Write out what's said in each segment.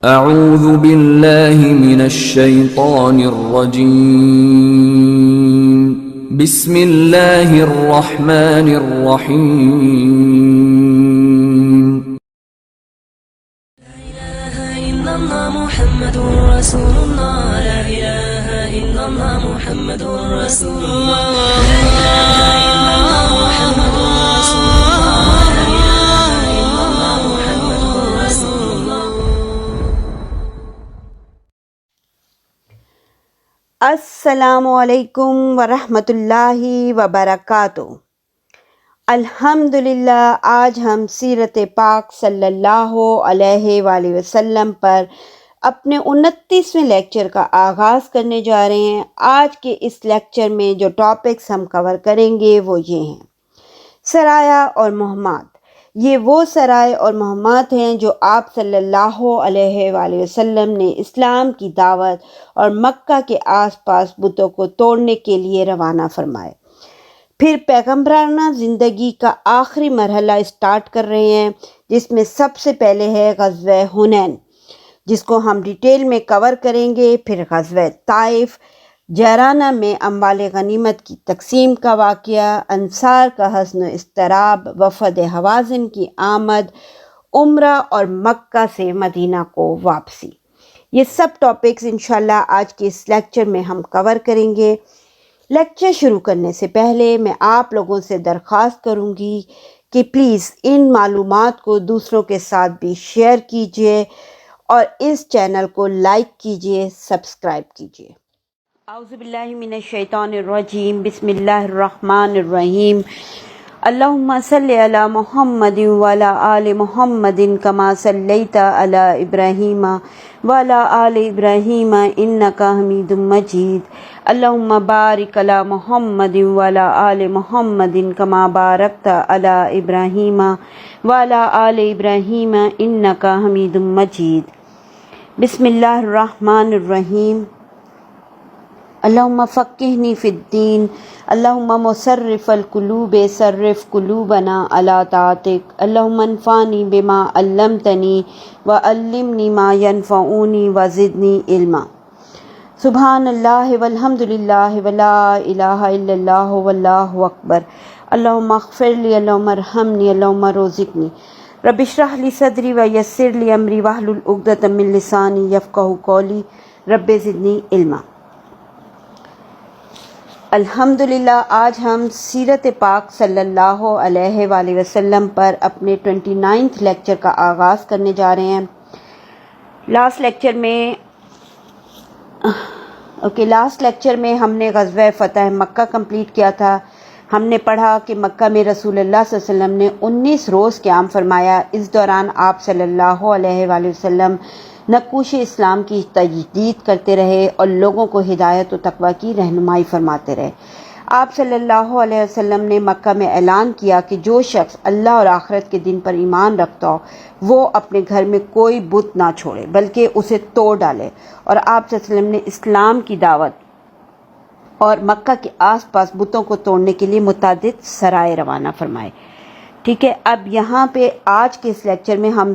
اعوذ باللہ من الشیطان الرجیم بسم اللہ الرحمن الرحیم لا إله إلا الله محمد رسول الله لا إله إلا الله محمد رسول الله لا إله إلا الله محمد رسول الله لا إله إلا الله محمد رسول الله. السلام علیکم ورحمۃ اللہ وبرکاتہ۔ الحمدللہ آج ہم سیرت پاک صلی اللہ علیہ وآلہ وسلم پر اپنے 29ویں لیکچر کا آغاز کرنے جا رہے ہیں۔ آج کے اس لیکچر میں جو ٹاپکس ہم کور کریں گے وہ یہ ہیں: سرایہ اور مہمات۔ یہ وہ سرائے اور مہمات ہیں جو آپ صلی اللہ علیہ وآلہ وسلم نے اسلام کی دعوت اور مکہ کے آس پاس بتوں کو توڑنے کے لیے روانہ فرمائے۔ پھر پیغمبرانہ زندگی کا آخری مرحلہ اسٹارٹ کر رہے ہیں، جس میں سب سے پہلے ہے غزوہ حنین، جس کو ہم ڈیٹیل میں کور کریں گے۔ پھر غزوہ طائف، جیرانہ میں اموال غنیمت کی تقسیم کا واقعہ، انصار کا حزن و اضطراب، وفد حوازن کی آمد، عمرہ اور مکہ سے مدینہ کو واپسی۔ یہ سب ٹاپکس انشاءاللہ آج کے اس لیکچر میں ہم کور کریں گے۔ لیکچر شروع کرنے سے پہلے میں آپ لوگوں سے درخواست کروں گی کہ پلیز ان معلومات کو دوسروں کے ساتھ بھی شیئر کیجیے اور اس چینل کو لائک کیجیے، سبسکرائب کیجیے۔ اعوذ باللہ من الشیطان الرجیم، بسم اللہ الرحمن الرحیم۔ اللہم صلی علی محمد وعلی آل محمد کما صلیت علی ابراہیم وعلی آل ابراہیم انک حمید مجید۔ اللہم بارک علی محمد وعلی آل محمد کما بارکت علی ابراہیم وعلی آل ابراہیم انک حمید مجید۔ بسم اللہ الرحمن الرحیم۔ اللہم فقہنی فی الدین، اللہم مصرف القلوب صرف قلوبنا علی طاعتک، اللہم انفعنی بما علمتنی وعلمنی ما ینفعنی وزدنی علما۔ سبحان اللہ والحمدللہ ولا الہ الا اللہ واللہ اکبر۔ اللہم اغفر لی، اللہم ارحمنی، اللہم رزقنی۔ رب اشرح لی صدری ویسر لی امری واحلل عقدۃ من لسانی یفقہوا قولی، رب زدنی علما۔ الحمدللہ آج ہم سیرت پاک صلی اللہ علیہ وآلہ وسلم پر اپنے 29 لیکچر کا آغاز کرنے جا رہے ہیں۔ لاسٹ لیکچر میں ہم نے غزوہ فتح مکہ کمپلیٹ کیا تھا۔ ہم نے پڑھا کہ مکہ میں رسول اللہ صلی اللہ علیہ وسلم نے 19 روز قیام فرمایا۔ اس دوران آپ صلی اللہ علیہ وآلہ وسلم نقوش اسلام کی تجدید کرتے رہے اور لوگوں کو ہدایت و تقوی کی رہنمائی فرماتے رہے۔ آپ صلی اللہ علیہ وسلم نے مکہ میں اعلان کیا کہ جو شخص اللہ اور آخرت کے دن پر ایمان رکھتا ہو وہ اپنے گھر میں کوئی بت نہ چھوڑے بلکہ اسے توڑ ڈالے، اور آپ صلی اللہ علیہ وسلم نے اسلام کی دعوت اور مکہ کے آس پاس بتوں کو توڑنے کے لیے متعدد سرائے روانہ فرمائے۔ ٹھیک ہے، اب یہاں پہ آج کے اس لیکچر میں ہم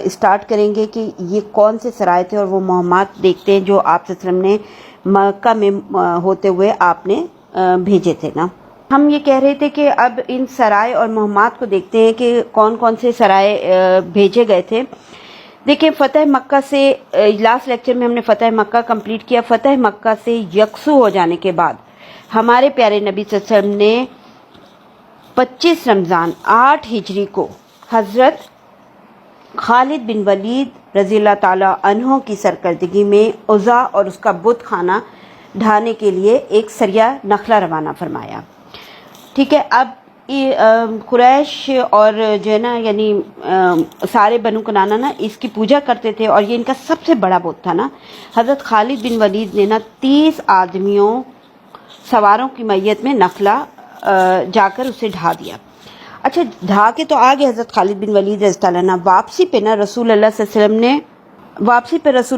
اسٹارٹ کریں گے کہ یہ کون سے سرائے تھے اور وہ مہمات دیکھتے ہیں جو آپ صلی اللہ علیہ وسلم نے مکہ میں ہوتے ہوئے آپ نے بھیجے تھے نا۔ ہم یہ کہہ رہے تھے کہ اب ان سرائے اور مہمات کو دیکھتے ہیں کہ کون کون سے سرائے بھیجے گئے تھے۔ دیکھیں، فتح مکہ سے لاسٹ لیکچر میں ہم نے فتح مکہ کمپلیٹ کیا۔ فتح مکہ سے یکسو ہو جانے کے بعد ہمارے پیارے نبی صلی اللہ علیہ وسلم نے 25 رمضان 8 ہجری کو حضرت خالد بن ولید رضی اللہ تعالیٰ عنہ کی سرکردگی میں عزا اور اس کا بت خانہ ڈھانے کے لیے ایک سریہ نخلا روانہ فرمایا۔ ٹھیک ہے، اب قریش اور جو ہے نا یعنی سارے بنو کنانہ نا اس کی پوجا کرتے تھے اور یہ ان کا سب سے بڑا بت تھا نا۔ حضرت خالد بن ولید نے نا 30 آدمیوں سواروں کی میت میں نخلا جا کر اسے ڈھا دیا۔ اچھا، ڈھا کے تو آگے حضرت خالد بن ولید رضی اللہ عنہ، واپسی پہ رسول اللہ صلی اللہ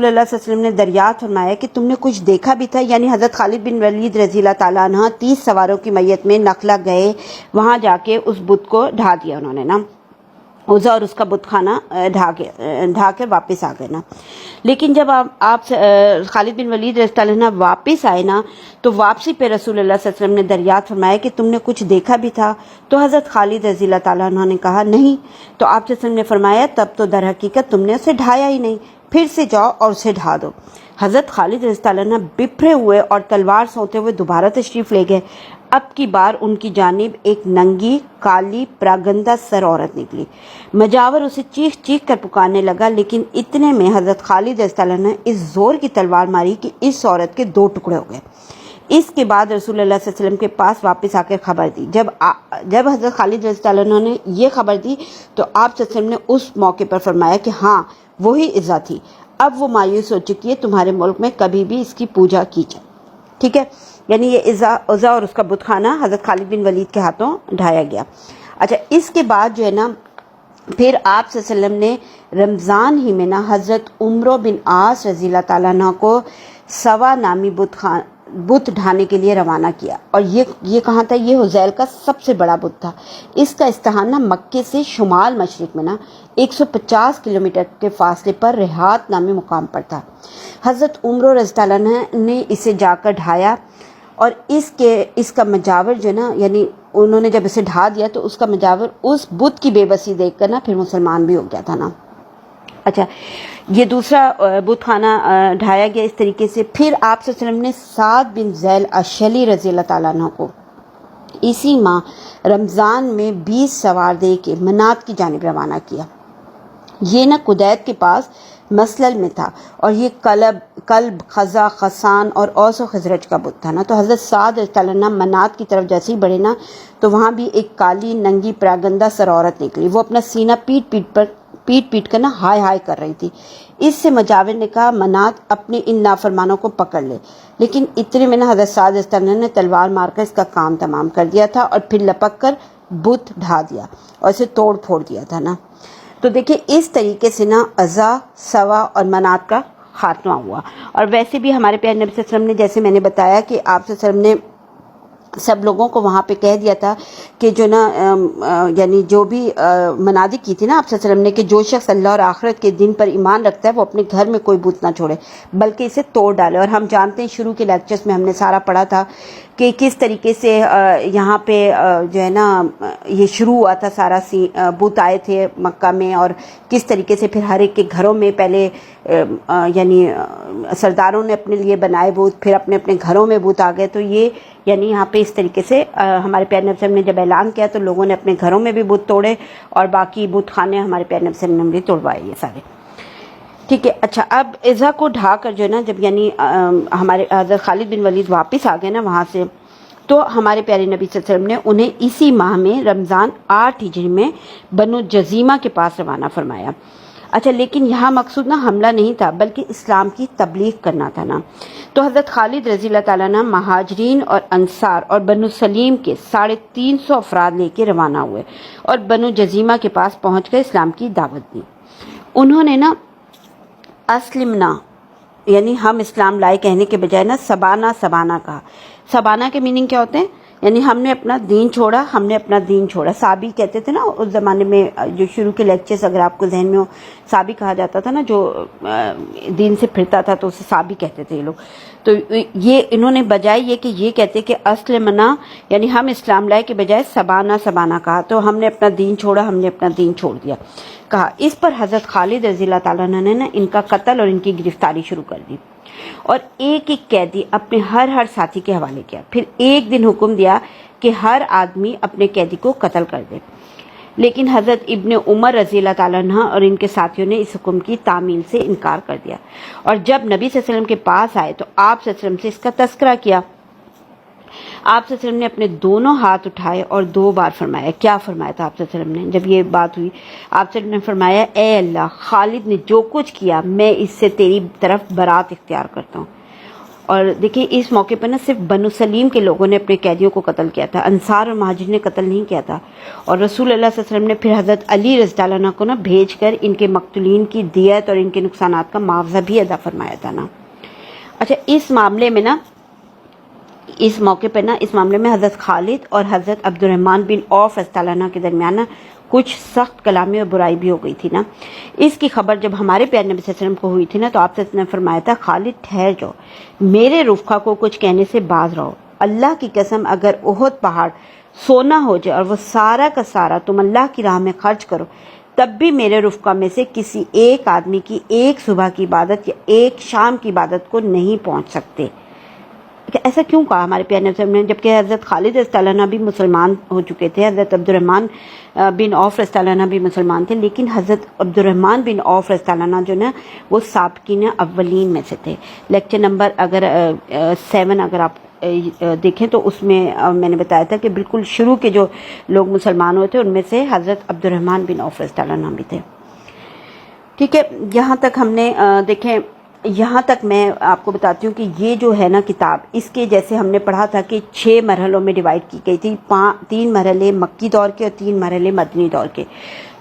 علیہ وسلم نے دریافت فرمایا کہ تم نے کچھ دیکھا بھی تھا؟ یعنی حضرت خالد بن ولید رضی اللہ تعالیٰ عنہ 30 سواروں کی میت میں نخلا گئے، وہاں جا کے اس بت کو ڈھا دیا انہوں نے نا۔ عزا اور اس کا بت خانہ ڈھا کر واپس آ گئے نا. لیکن جب آپ خالد بن ولید رضی اللہ عنہ واپس آئے نا تو واپسی پہ رسول اللہ صلی اللہ علیہ وسلم نے دریافت فرمایا کہ تم نے کچھ دیکھا بھی تھا؟ تو حضرت خالد رضی اللہ تعالیٰ عنہ نے کہا نہیں. تو آپ صلی اللہ علیہ وسلم نے فرمایا تب تو در حقیقت تم نے اسے ڈھایا ہی نہیں، پھر سے جاؤ اور اسے ڈھا دو. حضرت خالد رضی اللہ عنہ بپھرے ہوئے اور تلوار سونتے ہوئے دوبارہ تشریف لے گئے. اب کی بار ان کی جانب ایک ننگی کالی پراگندہ سر عورت نکلی. مجاور اسے چیخ چیخ کر پکارنے لگا، لیکن اتنے میں حضرت خالد رضی اللہ عنہ نے اس زور کی تلوار ماری کہ اس عورت کے 2 ٹکڑے ہو گئے. اس کے بعد رسول اللہ صلی اللہ علیہ وسلم کے پاس واپس آ کر خبر دی. جب حضرت خالد رضی اللہ عنہ نے یہ خبر دی تو آپ صلی اللہ علیہ وسلم نے اس موقع پر فرمایا کہ ہاں وہی عزا تھی، اب وہ مایوس ہو چکی ہے، تمہارے ملک میں کبھی بھی اس کی پوجا کی جائے. ٹھیک ہے، یعنی یہ عزا اور اس کا بت خانہ حضرت خالد بن ولید کے ہاتھوں ڈھایا گیا. اچھا، اس کے بعد جو ہے نا پھر آپ صلی اللہ علیہ وسلم نے رمضان ہی میں نا حضرت عمرو بن عاص رضی اللہ تعالیٰ عنہ کو سوا نامی بت ڈھانے کے لیے روانہ کیا. اور یہ کہاں تھا؟ یہ حذیل کا سب سے بڑا بت تھا. اس کا استحان نا مکے سے شمال مشرق میں نا 150 کلومیٹر کے فاصلے پر رہات نامی مقام پر تھا. حضرت عمرو رضی اللہ عنہ نے اسے جا کر ڈھایا اور اس کا مجاور جو ہے نا، یعنی انہوں نے جب اسے ڈھا دیا تو اس کا مجاور اس بت کی بے بسی دیکھ کر نا پھر مسلمان بھی ہو گیا تھا نا. اچھا، یہ دوسرا بت خانہ ڈھایا گیا اس طریقے سے. پھر آپ صلی اللہ علیہ وسلم نے سعد بن ذیل اشلی رضی اللہ تعالیٰ عنہ کو اسی ماہ رمضان میں 20 سوار دے کے منات کی جانب روانہ کیا. یہ نا قدید کے پاس مسلل میں تھا اور یہ کلب خزا خسان اور اوس و خزرج کا بت تھا نا. تو حضرت سعد رضی اللہ عنہ منات کی طرف جیسے ہی بڑھے نا تو وہاں بھی ایک کالی ننگی پراگندہ سر عورت نکلی. وہ اپنا سینہ پیٹ کر نا ہائے ہائے کر رہی تھی. اس سے مجاور نے کہا منات اپنے ان نافرمانوں کو پکڑ لے. لیکن اتنے میں نا حضرت سعد رضی اللہ عنہ نے تلوار مار کر اس کا کام تمام کر دیا تھا اور پھر لپک کر بت ڈھا دیا اور اسے توڑ پھوڑ دیا تھا نا. تو دیکھیں اس طریقے سے نا عزا، سوا اور منات کا خاتمہ ہوا. اور ویسے بھی ہمارے پیارے نبی صلی اللہ علیہ وسلم نے، جیسے میں نے بتایا کہ آپ صلی اللہ علیہ وسلم نے سب لوگوں کو وہاں پہ کہہ دیا تھا کہ جو نا یعنی جو بھی منادی کی تھی نا آپ صلی اللہ علیہ وسلم نے کہ جو شخص اللہ اور آخرت کے دن پر ایمان رکھتا ہے وہ اپنے گھر میں کوئی بت نہ چھوڑے بلکہ اسے توڑ ڈالے. اور ہم جانتے ہیں شروع کے لیکچرز میں ہم نے سارا پڑھا تھا کہ کس طریقے سے یہاں پہ جو ہے نا یہ شروع ہوا تھا سارا بت آئے تھے مکہ میں، اور کس طریقے سے پھر ہر ایک کے گھروں میں پہلے یعنی سرداروں نے اپنے لیے بنائے بت، پھر اپنے اپنے گھروں میں بت آ گئے. تو یہ یعنی یہاں پہ اس طریقے سے ہمارے پیارے نبی صلی اللہ علیہ وسلم نے جب اعلان کیا تو لوگوں نے اپنے گھروں میں بھی بت توڑے اور باقی بت خانے ہمارے پیارے نبی صلی اللہ علیہ وسلم نے توڑوائے یہ سارے. ٹھیک ہے. اچھا، اب عزا کو ڈھا کر جو ہے نا جب یعنی ہمارے حضرت خالد بن ولید واپس آ گئے نا وہاں سے، تو ہمارے پیارے نبی صلی اللہ علیہ وسلم نے انہیں اسی ماہ میں رمضان 8 ہجری میں بنو جزیمہ کے پاس روانہ فرمایا. اچھا، لیکن یہاں مقصود نا حملہ نہیں تھا بلکہ اسلام کی تبلیغ کرنا تھا نا. تو حضرت خالد رضی اللہ تعالیٰ عنہ مہاجرین اور انصار اور بنو سلیم کے 350 افراد لے کے روانہ ہوئے اور بنو جزیمہ کے پاس پہنچ کر اسلام کی دعوت دی. انہوں نے نا اسلمنا یعنی ہم اسلام لائے کہنے کے بجائے نا سبانا کہا. سبانا کے میننگ کیا ہوتے ہیں؟ یعنی ہم نے اپنا دین چھوڑا، ہم نے اپنا دین چھوڑا. صابی کہتے تھے نا اس زمانے میں، جو شروع کے لیکچرز اگر آپ کو ذہن میں ہو، صابی کہا جاتا تھا نا جو دین سے پھرتا تھا تو اسے صابی کہتے تھے یہ لوگ. تو یہ انہوں نے بجائے یہ کہ یہ کہتے کہ اسلمنا یعنی ہم اسلام لائے کے بجائے سبانا کہا. تو ہم نے اپنا دین چھوڑا، ہم نے اپنا دین چھوڑ دیا کہا. اس پر حضرت خالد رضی اللہ تعالیٰ عنہ نے نا ان کا قتل اور ان کی گرفتاری شروع کر دی اور ایک ایک قیدی اپنے ہر ساتھی کے حوالے کیا. پھر ایک دن حکم دیا کہ ہر آدمی اپنے قیدی کو قتل کر دے. لیکن حضرت ابن عمر رضی اللہ تعالیٰ عنہ اور ان کے ساتھیوں نے اس حکم کی تعمیل سے انکار کر دیا اور جب نبی صلی اللہ علیہ وسلم کے پاس آئے تو آپ صلی اللہ علیہ وسلم سے اس کا تذکرہ کیا. آپ صلی اللہ علیہ وسلم نے اپنے دونوں ہاتھ اٹھائے اور 2 بار فرمایا. کیا فرمایا تھا آپ صلی اللہ علیہ وسلم نے جب یہ بات ہوئی؟ آپ صلی اللہ علیہ وسلم نے فرمایا، اے اللہ، خالد نے جو کچھ کیا میں اس سے تیری طرف برات اختیار کرتا ہوں. اور دیکھیں اس موقع پر نہ صرف بنو سلیم کے لوگوں نے اپنے قیدیوں کو قتل کیا تھا، انصار اور مہاجرین نے قتل نہیں کیا تھا. اور رسول اللہ صلی اللہ علیہ وسلم نے پھر حضرت علی رضی اللہ عنہ کو نا بھیج کر ان کے مقتولین کی دیت اور ان کے نقصانات کا معاوضہ بھی ادا فرمایا تھا نا. اچھا، اس معاملے میں نا اس موقع پہ نا اس معاملے میں حضرت خالد اور حضرت عبد الرحمن بن عوف رضی اللہ عنہ کے درمیان نا کچھ سخت کلامی اور برائی بھی ہو گئی تھی نا۔ اس کی خبر جب ہمارے پیارے نبی صلی اللہ علیہ وسلم کو ہوئی تھی نا تو آپ صلی اللہ علیہ وسلم نے فرمایا تھا خالد ٹھہر جاؤ، میرے رفقا کو کچھ کہنے سے باز رہو، اللہ کی قسم اگر احد پہاڑ سونا ہو جائے اور وہ سارا کا سارا تم اللہ کی راہ میں خرچ کرو تب بھی میرے رفقا میں سے کسی ایک آدمی کی ایک صبح کی عبادت یا ایک شام کی عبادت کو نہیں پہنچ سکتے۔ ایسا کیوں کہا ہمارے پیارے نبی صلی اللہ علیہ وسلم نے؟ جبکہ حضرت خالد رضی اللہ عنہ بھی مسلمان ہو چکے تھے، حضرت عبد الرحمن بن عوف رضی اللہ عنہ بھی مسلمان تھے، لیکن حضرت عبد الرحمن بن عوف رضی اللہ عنہ جو نا وہ سابقین اولین میں سے تھے۔ لیکچر نمبر اگر 7 اگر آپ دیکھیں تو اس میں میں نے بتایا تھا کہ بالکل شروع کے جو لوگ مسلمان ہوئے تھے ان میں سے حضرت عبد الرحمن بن عوف رضی اللہ عنہ بھی تھے۔ ٹھیک ہے، یہاں تک ہم نے دیکھیں، یہاں تک میں آپ کو بتاتی ہوں کہ یہ جو ہے نا کتاب، اس کے جیسے ہم نے پڑھا تھا کہ 6 مرحلوں میں ڈیوائیڈ کی گئی تھی، 3 مرحلے مکی دور کے اور 3 مرحلے مدنی دور کے۔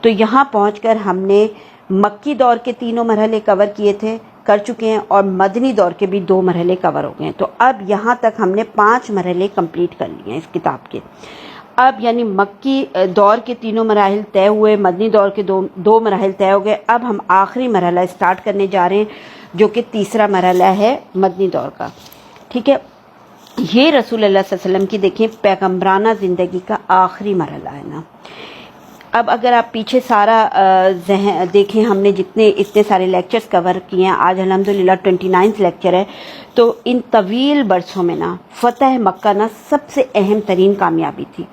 تو یہاں پہنچ کر ہم نے مکی دور کے 3 مرحلے کور کیے تھے، کر چکے ہیں، اور مدنی دور کے بھی 2 مرحلے کور ہو گئے ہیں۔ تو اب یہاں تک ہم نے 5 مرحلے کمپلیٹ کر لیے ہیں اس کتاب کے۔ اب یعنی مکی دور کے 3 مراحل طے ہوئے، مدنی دور کے 2 مراحل طے ہو گئے، اب ہم آخری مرحلہ اسٹارٹ کرنے جا رہے ہیں جو کہ تیسرا مرحلہ ہے مدنی دور کا۔ ٹھیک ہے، یہ رسول اللہ صلی اللہ علیہ وسلم کی دیکھیں پیغمبرانہ زندگی کا آخری مرحلہ ہے نا۔ اب اگر آپ پیچھے سارا دیکھیں، ہم نے اتنے سارے لیکچرز کور کیے ہیں، آج الحمدللہ 29 لیکچر ہے، تو ان طویل برسوں میں نا فتح مکہ نا سب سے اہم ترین کامیابی تھی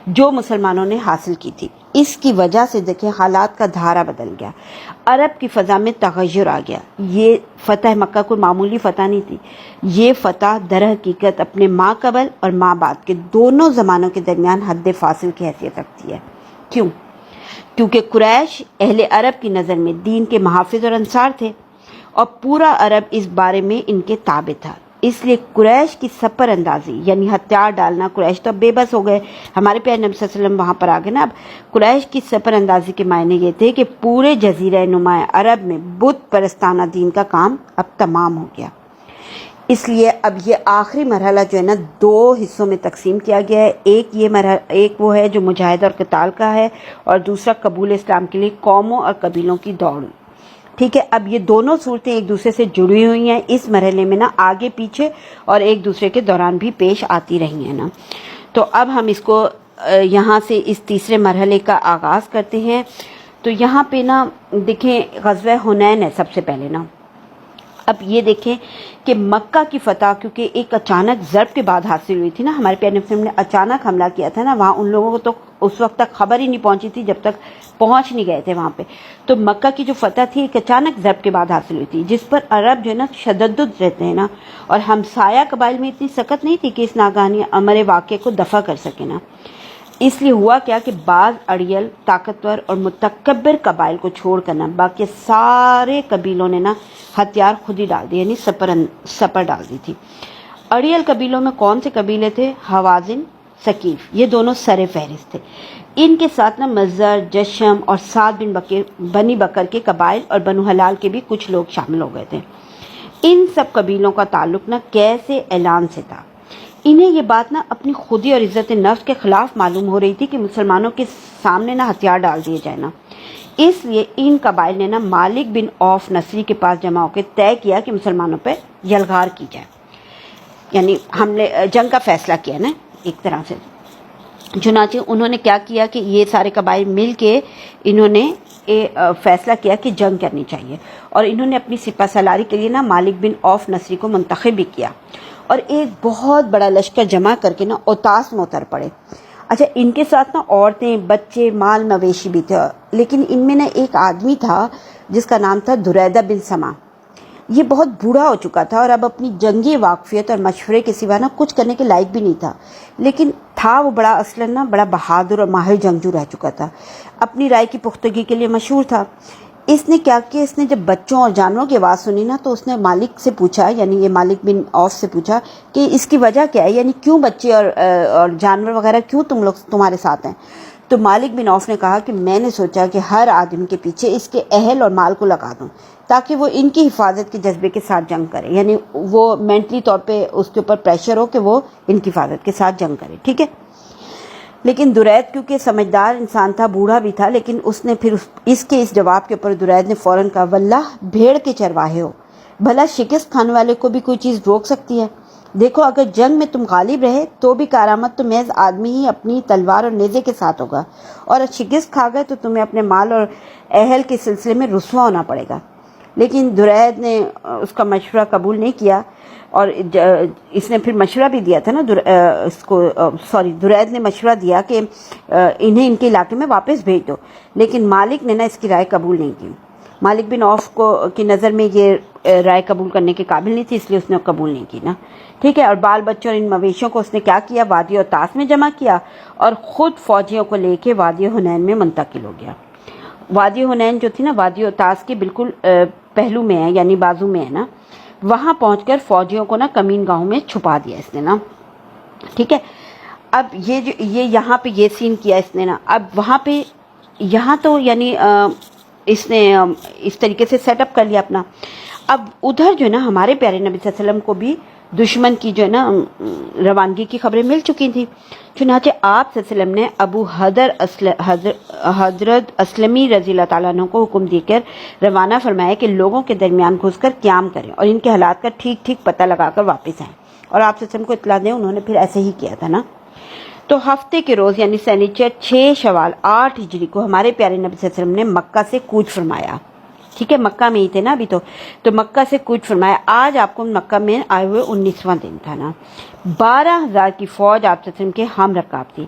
جو مسلمانوں نے حاصل کی تھی۔ اس کی وجہ سے دیکھیں حالات کا دھارا بدل گیا، عرب کی فضا میں تغیر آ گیا۔ یہ فتح مکہ کوئی معمولی فتح نہیں تھی، یہ فتح در حقیقت اپنے ماں قبل اور ماں بعد کے دونوں زمانوں کے درمیان حد فاصل کی حیثیت رکھتی ہے۔ کیوں؟ کیونکہ قریش اہل عرب کی نظر میں دین کے محافظ اور انصار تھے اور پورا عرب اس بارے میں ان کے تابع تھا، اس لیے قریش کی سپر اندازی یعنی ہتھیار ڈالنا، قریش تو اب بے بس ہو گئے، ہمارے پیارے نبی صلی اللہ علیہ وسلم وہاں پر آ گئے نا۔ اب قریش کی سپر اندازی کے معنی یہ تھے کہ پورے جزیرہ نما عرب میں بت پرستانہ دین کا کام اب تمام ہو گیا۔ اس لیے اب یہ آخری مرحلہ جو ہے نا 2 حصوں میں تقسیم کیا گیا ہے، ایک وہ ہے جو مجاہدہ اور قتال کا ہے، اور دوسرا قبول اسلام کے لیے قوموں اور قبیلوں کی دوڑ۔ ٹھیک ہے، اب یہ دونوں صورتیں ایک دوسرے سے جڑی ہوئی ہیں، اس مرحلے میں نا آگے پیچھے اور ایک دوسرے کے دوران بھی پیش آتی رہی ہیں نا۔ تو اب ہم اس کو یہاں سے اس تیسرے مرحلے کا آغاز کرتے ہیں۔ تو یہاں پہ نا دیکھیں غزوہ حنین ہے سب سے پہلے نا۔ اب یہ دیکھیں کہ مکہ کی فتح کیونکہ ایک اچانک ضرب کے بعد حاصل ہوئی تھی نا، ہمارے پیارے نبی صلی اللہ علیہ وسلم نے اچانک حملہ کیا تھا نا، وہاں ان لوگوں کو تو اس وقت تک خبر ہی نہیں پہنچی تھی جب تک پہنچ نہیں گئے تھے وہاں پہ۔ تو مکہ کی جو فتح تھی ایک اچانک ضرب کے بعد حاصل ہوئی تھی، جس پر عرب جو ہے نا شدد رہتے ہیں نا، اور ہمسایہ قبائل میں اتنی سخت نہیں تھی کہ اس ناگہانی امر واقعے کو دفع کر سکے نا۔ اس لیے ہوا کیا کہ بعض اڑیل طاقتور اور متکبر قبائل کو چھوڑ کر نا باقی سارے قبیلوں نے نا ہتھیار خود ہی ڈال دی، یعنی سپر ڈال دی تھی۔ اڑیل قبیلوں میں کون سے قبیلے تھے؟ حوازن، ثقیف، یہ دونوں سر فہرست تھے۔ ان کے ساتھ نا مزر، جشم اور سعد بنی بکر کے قبائل اور بنو حلال کے بھی کچھ لوگ شامل ہو گئے تھے۔ ان سب قبیلوں کا تعلق نا کیسے اعلان سے تھا، انہیں یہ بات نا اپنی خودی اور عزت نفس کے خلاف معلوم ہو رہی تھی کہ مسلمانوں کے سامنے نا ہتھیار ڈال دیے جائے نا۔ اس لیے ان قبائل نے نا مالک بن عوف نصری کے پاس جمع ہو کے طے کیا کہ مسلمانوں پہ یلغار کی جائے، یعنی حملے جنگ کا فیصلہ کیا نا ایک طرح سے۔ چنانچہ انہوں نے کیا کیا کہ یہ سارے قبائل مل کے انہوں نے فیصلہ کیا کہ جنگ کرنی چاہیے، اور انہوں نے اپنی سپہ سالاری کے لیے نا مالک بن عوف نصری کو منتخب بھی کیا، اور ایک بہت بڑا لشکر جمع کر کے نا اوتاس میں اتر پڑے۔ اچھا، ان کے ساتھ نا عورتیں، بچے، مال مویشی بھی تھے، لیکن ان میں نا ایک آدمی تھا جس کا نام تھا دریدہ بن سما۔ یہ بہت بوڑھا ہو چکا تھا اور اب اپنی جنگی واقفیت اور مشورے کے سوا نا کچھ کرنے کے لائق بھی نہیں تھا، لیکن تھا وہ بڑا اصلاً نا بڑا بہادر اور ماہر جنگجو رہ چکا تھا، اپنی رائے کی پختگی کے لیے مشہور تھا۔ اس نے کیا کیا، اس نے جب بچوں اور جانوروں کی آواز سنی نا تو اس نے مالک سے پوچھا، یعنی یہ مالک بن عوف سے پوچھا کہ اس کی وجہ کیا ہے، یعنی کیوں بچے اور جانور وغیرہ کیوں تمہارے ساتھ ہیں؟ تو مالک بن عوف نے کہا کہ میں نے سوچا کہ ہر آدمی کے پیچھے اس کے اہل اور مال کو لگا دوں تاکہ وہ ان کی حفاظت کے جذبے کے ساتھ جنگ کرے، یعنی وہ مینٹلی طور پہ اس کے اوپر پریشر ہو کہ وہ ان کی حفاظت کے ساتھ جنگ کرے۔ ٹھیک ہے، لیکن درید کیونکہ سمجھدار انسان تھا، بوڑھا بھی تھا، لیکن اس نے پھر اس کے جواب کے اوپر درید نے فوراً کہا واللہ بھیڑ کے چرواہے ہو، بھلا شکست کھانے والے کو بھی کوئی چیز روک سکتی ہے؟ دیکھو اگر جنگ میں تم غالب رہے تو بھی کارآمد تو محض آدمی ہی اپنی تلوار اور نیزے کے ساتھ ہوگا، اور شکست کھا گئے تو تمہیں اپنے مال اور اہل کے سلسلے میں رسوا ہونا پڑے گا۔ لیکن درید نے اس کا مشورہ قبول نہیں کیا، اور اس نے پھر مشورہ بھی دیا تھا نا درید نے مشورہ دیا کہ انہیں ان کے علاقے میں واپس بھیج دو، لیکن مالک نے نا اس کی رائے قبول نہیں کی۔ مالک بن عوف کی نظر میں یہ رائے قبول کرنے کے قابل نہیں تھی، اس لیے اس نے قبول نہیں کی نا، ٹھیک ہے۔ اور بال بچوں اور ان مویشیوں کو اس نے کیا کیا، وادی اوتاس میں جمع کیا اور خود فوجیوں کو لے کے وادی حنین میں منتقل ہو گیا۔ وادی حنین جو تھی نا وادی اوتاس کے بالکل پہلو میں ہے، یعنی بازو میں ہے نا، وہاں پہنچ کر فوجیوں کو نا کمین گاہوں میں چھپا دیا اس نے نا، ٹھیک ہے۔ اب یہ یہاں پہ یہ سین کیا اس نے نا، اب وہاں پہ یہاں تو یعنی اس نے اس طریقے سے سیٹ اپ کر لیا اپنا۔ اب ادھر جو ہے نا ہمارے پیارے نبی صلی اللہ علیہ وسلم کو بھی دشمن کی جو ہے نا روانگی کی خبریں مل چکی تھیں، چنانچہ آپ صلی اللہ علیہ وسلم نے ابو حضرت اسلمی رضی اللہ تعالیٰ عنہ کو حکم دے کر روانہ فرمایا کہ لوگوں کے درمیان گھس کر قیام کریں اور ان کے حالات کا ٹھیک ٹھیک پتہ لگا کر واپس آئیں، اور آپ صلی اللہ علیہ وسلم کو اطلاع دیں۔ انہوں نے پھر ایسے ہی کیا تھا نا۔ تو ہفتے کے روز یعنی سنیچر 6 شوال 8 ہجری کو ہمارے پیارے نبی صلی اللہ علیہ وسلم نے مکہ سے کوچ فرمایا، ٹھیک ہے، مکہ میں ہی تھے نا ابھی تو مکہ سے کوچ فرمایا۔ آج آپ کو مکہ میں آئے ہوئے 19واں دن تھا نا۔ 12,000 کی فوج آپ صلی اللہ علیہ وسلم کے ہم رکاب تھی۔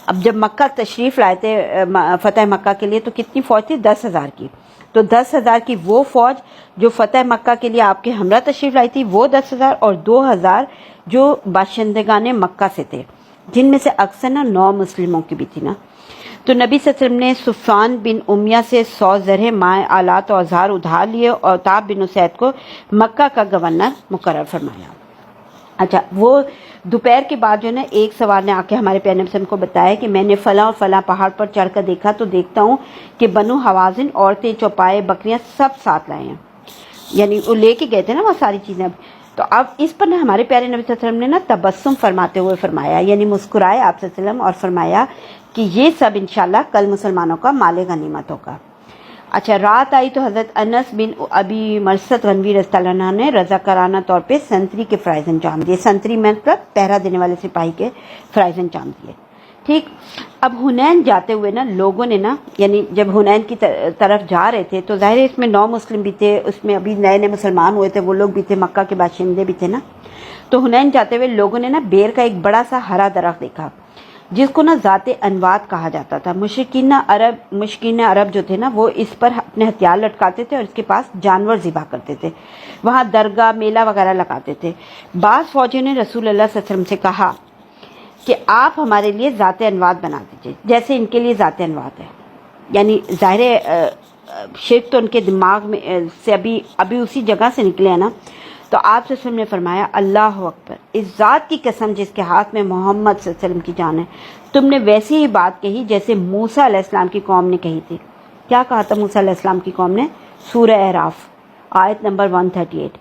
اب جب مکہ تشریف لائے تھے فتح مکہ کے لیے تو کتنی فوج تھی؟ 10,000 کی۔ تو 10,000 کی وہ فوج جو فتح مکہ کے لیے آپ کے ہمراہ تشریف لائی تھی وہ 10,000، اور 2,000 جو باشندگان مکہ سے تھے، جن میں سے اکثر نا 9 مسلموں کی بھی تھی نا۔ تو نبی صلی اللہ علیہ وسلم نے صفوان بن امیہ سے 100 زرہ مائع آلات و اوزار ادھار لیے اور عتاب بن اسید کو مکہ کا گورنر مقرر فرمایا۔ اچھا، وہ دوپہر کے بعد جو ہے نا ایک سوار نے آ کے ہمارے پیارے نبی صلی اللہ علیہ وسلم کو بتایا کہ میں نے فلاں اور فلاں پہاڑ پر چڑھ کر دیکھا تو دیکھتا ہوں کہ بنو حوازن عورتیں، چوپائے، بکریاں سب ساتھ لائے ہیں، یعنی وہ لے کے گئے تھے نا وہ ساری چیزیں۔ تو اب اس پر نا ہمارے پیارے نبی صلی اللہ علیہ وسلم نے نا تبسم فرماتے ہوئے فرمایا، یعنی مسکرائے آپ صلی اللہ علیہ وسلم اور فرمایا کہ یہ سب انشاءاللہ کل مسلمانوں کا مال غنیمت ہوگا۔ اچھا، رات آئی تو حضرت انس بن ابی مرثد غنوی رضی اللہ عنہ نے رضاکارانہ طور پہ سنتری کے فرائض انجام دیے۔ سنتری مطلب پہرا دینے والے سپاہی کے فرائض انجام دیے، ٹھیک۔ اب حنین جاتے ہوئے نا لوگوں نے نا، یعنی جب حنین کی طرف جا رہے تھے تو ظاہر ہے اس میں 9 مسلم بھی تھے، اس میں ابھی نئے نئے مسلمان ہوئے تھے وہ لوگ بھی تھے، مکہ کے باشندے بھی تھے نا۔ تو حنین جاتے ہوئے لوگوں نے نا بیر کا ایک بڑا سا ہرا درخت دیکھا جس کو نا ذات انوات کہا جاتا تھا۔ مشرکین عرب جو تھے نا وہ اس پر اپنے ہتھیار لٹکاتے تھے اور اس کے پاس جانور ذبح کرتے تھے، وہاں درگاہ میلہ وغیرہ لگاتے تھے۔ بعض فوجیوں نے رسول اللہ صلی اللہ علیہ وسلم سے کہا کہ آپ ہمارے لیے ذات انوات بنا دیجیے جیسے ان کے لیے ذات انوات ہے، یعنی ظاہر شرک تو ان کے دماغ میں سے ابھی اسی جگہ سے نکلے ہیں نا۔ تو آپ صلی اللہ علیہ وسلم نے فرمایا اللہ اکبر، اس ذات کی قسم جس کے ہاتھ میں محمد صلی اللہ علیہ وسلم کی جان ہے، تم نے ویسی ہی بات کہی جیسے موسیٰ علیہ السلام کی قوم نے کہی تھی۔ کیا کہا تھا موسیٰ علیہ السلام کی قوم نے؟ سورہ اعراف آیت نمبر 138،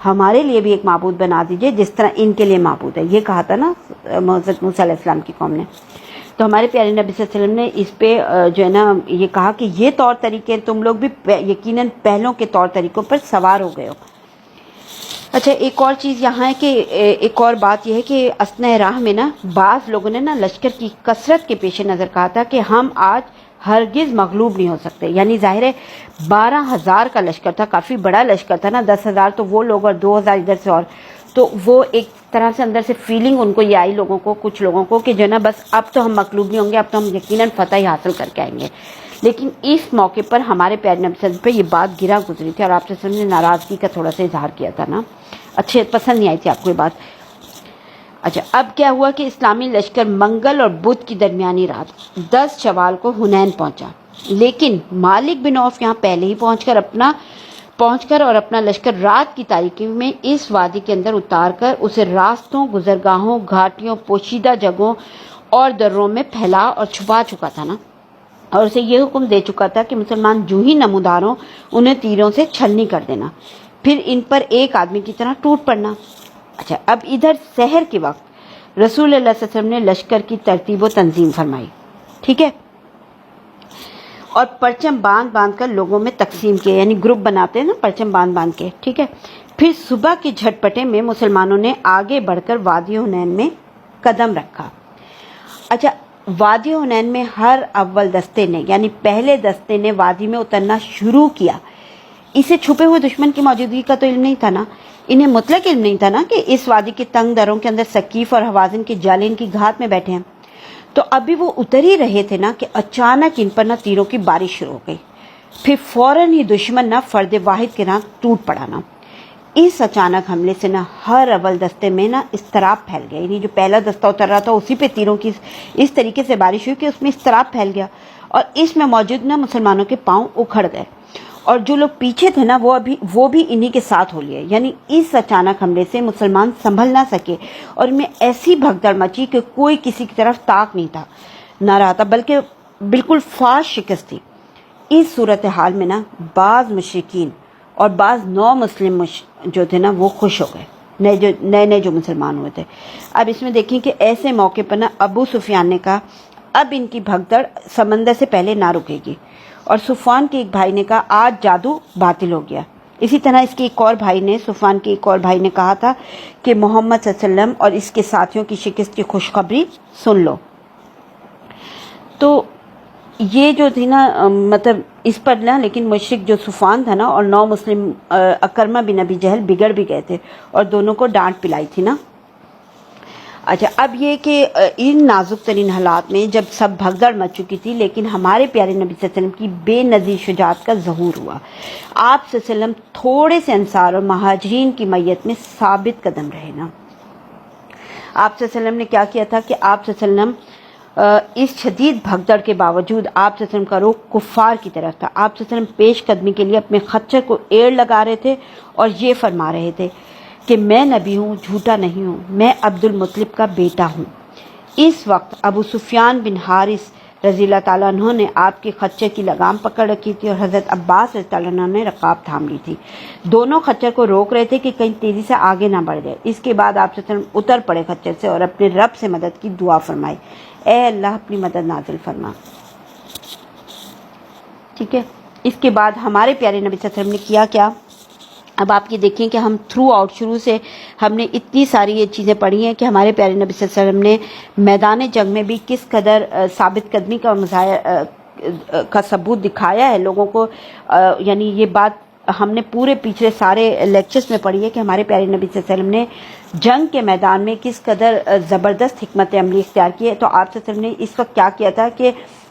ہمارے لیے بھی ایک معبود بنا دیجئے جس طرح ان کے لیے معبود ہے، یہ کہا تھا نا حضرت موسیٰ علیہ السلام کی قوم نے۔ تو ہمارے پیارے نبی صلی اللہ علیہ وسلم نے اس پہ جو ہے نا یہ کہا کہ یہ طور طریقے تم لوگ بھی یقیناً پہلوں کے طور طریقوں پر سوار ہو گئے ہو۔ اچھا، ایک اور چیز یہاں ہے کہ ایک اور بات یہ ہے کہ اثناء راہ میں نا بعض لوگوں نے نا لشکر کی کثرت کے پیش نظر کہا تھا کہ ہم آج ہرگز مغلوب نہیں ہو سکتے، یعنی ظاہر ہے 12,000 کا لشکر تھا، کافی بڑا لشکر تھا نا، 10,000 تو وہ لوگ اور 2,000 ادھر سے، اور تو وہ ایک طرح سے اندر سے فیلنگ ان کو یہ آئی لوگوں کو، کچھ لوگوں کو کہ جو نا بس اب تو ہم مغلوب نہیں ہوں گے، اب تو ہم یقیناً فتح ہی حاصل کر کے آئیں گے۔ لیکن اس موقع پر ہمارے پیارے نبی صلی اللہ علیہ وسلم پہ یہ بات گرا گزری تھی اور آپ صلی اللہ علیہ وسلم نے ناراضگی کا تھوڑا سا اظہار کیا تھا نا، اچھے پسند نہیں آئی تھی آپ کو یہ بات۔ اچھا، اب کیا ہوا کہ اسلامی لشکر منگل اور بدھ کی درمیانی رات 10 شوال کو حنین پہنچا، لیکن مالک بن عوف یہاں پہلے ہی پہنچ کر اور اپنا لشکر رات کی تاریکی میں اس وادی کے اندر اتار کر اسے راستوں، گزرگاہوں، گھاٹیوں، پوشیدہ جگہوں اور دروں میں پھیلا اور چھپا چکا تھا نا، اور اسے یہ حکم دے چکا تھا کہ مسلمان جو ہی نمودار ہوں انہیں تیروں سے چھلنی کر دینا، پھر ان پر ایک آدمی کی طرح ٹوٹ پڑنا۔ اچھا، اب ادھر سحر کے وقت رسول اللہ صلی اللہ علیہ وسلم نے لشکر کی ترتیب و تنظیم فرمائی، ٹھیک ہے، اور پرچم باندھ باندھ کر لوگوں میں تقسیم کیے، یعنی گروپ بناتے ہیں نا پرچم باندھ باندھ کے، ٹھیک ہے۔ پھر صبح کے جھٹپٹے میں مسلمانوں نے آگے بڑھ کر وادی حنین میں قدم رکھا۔ اچھا، وادی حنین میں ہر اول دستے نے، یعنی پہلے دستے نے وادی میں اترنا شروع کیا۔ اسے چھپے ہوئے دشمن کی موجودگی کا تو علم نہیں تھا نا، انہیں مطلق علم نہیں تھا نا کہ اس وادی کے تنگ دروں کے اندر ثقیف اور حوازن کے جالین کی گھات میں بیٹھے ہیں۔ تو ابھی وہ اتر ہی رہے تھے نا کہ اچانک ان پر نہ تیروں کی بارش شروع ہو گئی، پھر فوراً ہی دشمن نہ فرد واحد کے نام ٹوٹ پڑا نا۔ اس اچانک حملے سے نہ ہر اول دستے میں نہ اضطراب پھیل گیا، یعنی جو پہلا دستہ اتر رہا تھا اسی پہ تیروں کی اس طریقے سے بارش ہوئی کہ اس میں اضطراب پھیل گیا، اور اس میں موجود نہ مسلمانوں کے پاؤں اکھڑ گئے، اور جو لوگ پیچھے تھے نا وہ بھی انہی کے ساتھ ہو لیے۔ یعنی اس اچانک حملے سے مسلمان سنبھل نہ سکے، اور ان میں ایسی بھگدڑ مچی کہ کوئی کسی کی طرف تاک نہ رہا تھا، بلکہ بالکل فاش شکست تھی۔ اس صورتحال میں نا بعض مشرکین اور بعض نو مسلم جو تھے نا وہ خوش ہو گئے، نئے جو مسلمان ہوئے تھے۔ اب اس میں دیکھیں کہ ایسے موقع پر نا ابو سفیان نے کہا اب ان کی بھگدڑ سمندر سے پہلے نہ رکے گی، اور صفوان کے ایک بھائی نے کہا آج جادو باطل ہو گیا۔ اسی طرح اس کے ایک اور بھائی نے، صفوان کے ایک اور بھائی نے کہا تھا کہ محمد صلی اللہ علیہ وسلم اور اس کے ساتھیوں کی شکست کی خوشخبری سن لو۔ تو یہ جو تھی نا مطلب اس پر نا، لیکن مشرک جو صفوان تھا نا اور نو مسلم اکرمہ بن ابی جہل بگڑ بھی گئے تھے، اور دونوں کو ڈانٹ پلائی تھی نا۔ اچھا، اب یہ کہ ان نازک ترین حالات میں جب سب بھگدڑ مچ چکی تھی، لیکن ہمارے پیارے نبی صلی اللہ علیہ وسلم کی بے نظیر شجاعت کا ظہور ہوا۔ آپ صلی اللہ علیہ وسلم تھوڑے سے انصار اور مہاجرین کی میت میں ثابت قدم رہے نا۔ آپ صلی اللہ علیہ وسلم نے کیا کیا تھا کہ آپ صلی اللہ علیہ وسلم اس شدید بھگدڑ کے باوجود آپ صلی اللہ علیہ وسلم کا رخ کفار کی طرف تھا۔ آپ صلی اللہ علیہ وسلم پیش قدمی کے لیے اپنے خچر کو ایڑ لگا رہے تھے اور یہ فرما رہے تھے کہ میں نبی ہوں، جھوٹا نہیں ہوں، میں عبد المطلب کا بیٹا ہوں۔ اس وقت ابو سفیان بن حارث رضی اللہ تعالیٰ عنہ نے آپ کے خچر کی لگام پکڑ رکھی تھی، اور حضرت عباس رضی اللہ عنہ نے رکاب تھام لی تھی۔ دونوں خچر کو روک رہے تھے کہ کہیں تیزی سے آگے نہ بڑھ جائے۔ اس کے بعد آپ صلی اللہ علیہ وسلم اتر پڑے خچر سے اور اپنے رب سے مدد کی دعا فرمائی، اے اللہ اپنی مدد نازل فرما، ٹھیک ہے۔ اس کے بعد ہمارے پیارے نبی صلی اللہ علیہ وسلم نے کیا کیا، اب آپ یہ دیکھیں کہ ہم تھرو آؤٹ شروع سے ہم نے اتنی ساری یہ چیزیں پڑھی ہیں کہ ہمارے پیارے نبی صلی اللہ علیہ وسلم نے میدان جنگ میں بھی کس قدر ثابت قدمی کا ثبوت دکھایا ہے لوگوں کو۔ یعنی یہ بات ہم نے پورے پیچھے سارے لیکچرز میں پڑھی ہے کہ ہمارے پیارے نبی صلی اللہ علیہ وسلم نے جنگ کے میدان میں کس قدر زبردست حکمت عملی اختیار کی ہے۔ تو آپ صلی اللہ علیہ وسلم نے اس وقت کیا کیا تھا کہ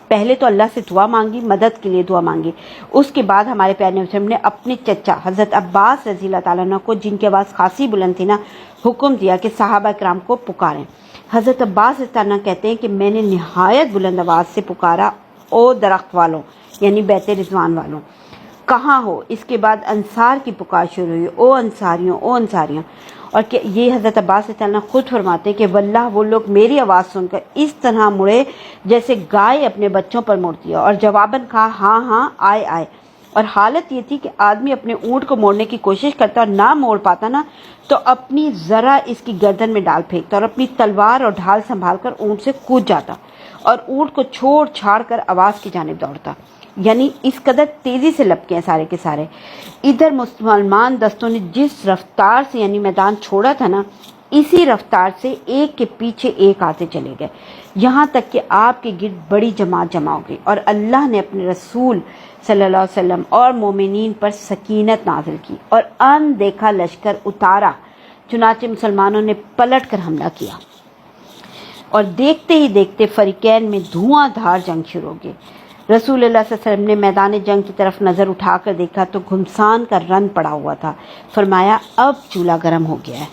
پہلے تو اللہ سے دعا مانگی، مدد کے لیے دعا مانگی۔ اس کے بعد ہمارے پیارے نبی صلی اللہ علیہ وسلم نے اپنے چچا حضرت عباس رضی اللہ تعالیٰ عنہ کو، جن کی آواز خاصی بلند تھی نا، حکم دیا کہ صحابہ کرام کو پکاریں۔ حضرت عباس رضی اللہ عنہ کہتے ہیں کہ میں نے نہایت بلند آواز سے پکارا، او درخت والوں، یعنی بیت رضوان والوں، کہاں ہو؟ اس کے بعد انصار کی پکار شروع ہوئی، او انصاریوں، او انصاریوں۔ اور کہ یہ حضرت عباس رضی اللہ عنہ خود فرماتے ہیں کہ واللہ وہ لوگ میری آواز سن کر اس طرح مڑے جیسے گائے اپنے بچوں پر مڑتی ہے، اور جواباً کہا ہاں ہاں آئے آئے۔ اور حالت یہ تھی کہ آدمی اپنے اونٹ کو موڑنے کی کوشش کرتا اور نہ موڑ پاتا نا تو اپنی ذرا اس کی گردن میں ڈال پھینکتا اور اپنی تلوار اور ڈھال سنبھال کر اونٹ سے کود جاتا اور اونٹ کو چھوڑ چھاڑ کر آواز کی جانب دوڑتا۔ یعنی اس قدر تیزی سے لپکے ہیں سارے کے سارے۔ ادھر مسلمان دستوں نے جس رفتار سے یعنی میدان چھوڑا تھا نا، اسی رفتار سے ایک کے پیچھے ایک آتے چلے گئے، یہاں تک کہ آپ کے گرد بڑی جماعت جمع ہو گئی، اور اللہ نے اپنے رسول صلی اللہ علیہ وسلم اور مومنین پر سکینت نازل کی اور ان دیکھا لشکر اتارا۔ چنانچہ مسلمانوں نے پلٹ کر حملہ کیا، اور دیکھتے ہی دیکھتے فریقین میں دھواں دھار جنگ شروع ہو گئی۔ رسول اللہ صلی اللہ علیہ وسلم نے میدان جنگ کی طرف نظر اٹھا کر دیکھا تو گھمسان کا رن پڑا ہوا تھا۔ فرمایا اب چولہا گرم ہو گیا ہے۔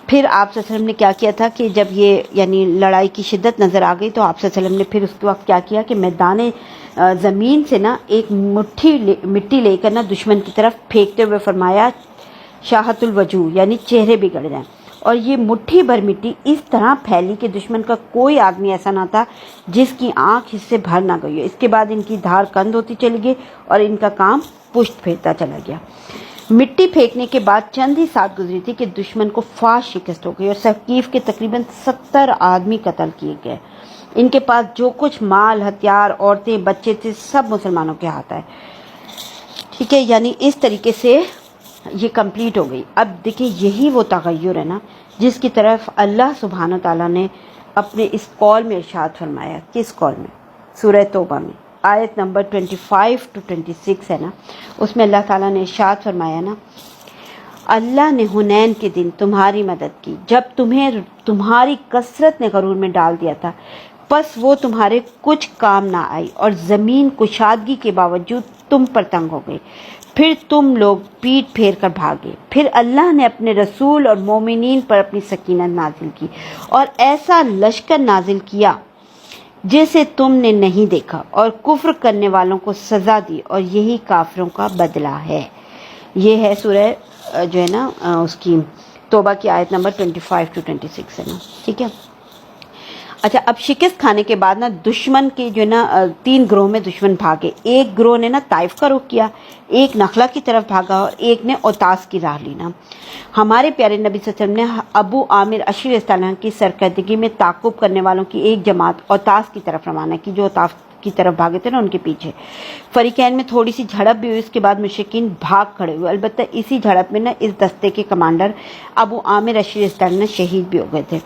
پھر آپ صلی اللہ علیہ وسلم نے کیا کیا تھا کہ جب یہ یعنی لڑائی کی شدت نظر آ گئی تو آپ صلی اللہ علیہ وسلم نے پھر اس کے وقت کیا کیا کہ میدان زمین سے نا ایک مٹی لے کر نا دشمن کی طرف پھینکتے ہوئے فرمایا شاہت الوجوہ، یعنی چہرے بگڑ جائیں۔ اور یہ مٹھی بھر مٹی اس طرح پھیلی کہ دشمن کا کوئی آدمی ایسا نہ تھا جس کی آنکھ اس سے بھر نہ گئی ہو۔ اس کے بعد ان کی دھار کند ہوتی چلی گئی اور ان کا کام پشت پھیرتا چلا گیا۔ مٹی پھینکنے کے بعد چند ہی ساتھ گزری تھی کہ دشمن کو فاش شکست ہو گئی اور ثقیف کے تقریباً 70 آدمی قتل کیے گئے۔ ان کے پاس جو کچھ مال، ہتھیار، عورتیں، بچے تھے، سب مسلمانوں کے ہاتھ آئے۔ ٹھیک ہے، یعنی اس طریقے سے یہ کمپلیٹ ہو گئی۔ اب دیکھیں یہی وہ تغیر ہے نا جس کی طرف اللہ سبحانہ تعالیٰ نے اپنے اس قول میں ارشاد فرمایا۔ کس قول میں؟ سورہ توبہ میں آیت نمبر 25 to 26 ہے نا، اس میں اللہ تعالیٰ نے ارشاد فرمایا نا، اللہ نے حنین کے دن تمہاری مدد کی جب تمہیں تمہاری کثرت نے غرور میں ڈال دیا تھا، پس وہ تمہارے کچھ کام نہ آئی اور زمین کشادگی کے باوجود تم پر تنگ ہو گئی، پھر تم لوگ پیٹ پھیر کر بھاگے، پھر اللہ نے اپنے رسول اور مومنین پر اپنی سکینت نازل کی اور ایسا لشکر نازل کیا جسے تم نے نہیں دیکھا، اور کفر کرنے والوں کو سزا دی، اور یہی کافروں کا بدلہ ہے۔ یہ ہے سورہ جو ہے نا اس کی توبہ کی آیت نمبر 25 to 26 ہے نا، ٹھیک ہے۔ اچھا، اب شکست کھانے کے بعد نا دشمن کے جو ہے نا 3 گروہ میں دشمن بھاگے۔ ایک گروہ نے نا طائف کا رخ کیا، ایک نخلا کی طرف بھاگا اور ایک نے اوتاس کی راہ لی نا۔ ہمارے پیارے نبی صلی اللہ علیہ وسلم نے ابو عامر اشعری رضی اللہ عنہ کی سرکردگی میں تعاقب کرنے والوں کی ایک جماعت اوتاس کی طرف روانہ کی، جو اوتاس کی طرف بھاگے تھے نا ان کے پیچھے۔ فریقین میں تھوڑی سی جھڑپ بھی ہوئی، اس کے بعد مشرکین بھاگ کھڑے ہوئے۔ البتہ اسی جھڑپ میں نا اس دستے کے کمانڈر ابو عامر اشعری رضی اللہ عنہ شہید بھی ہو گئے تھے۔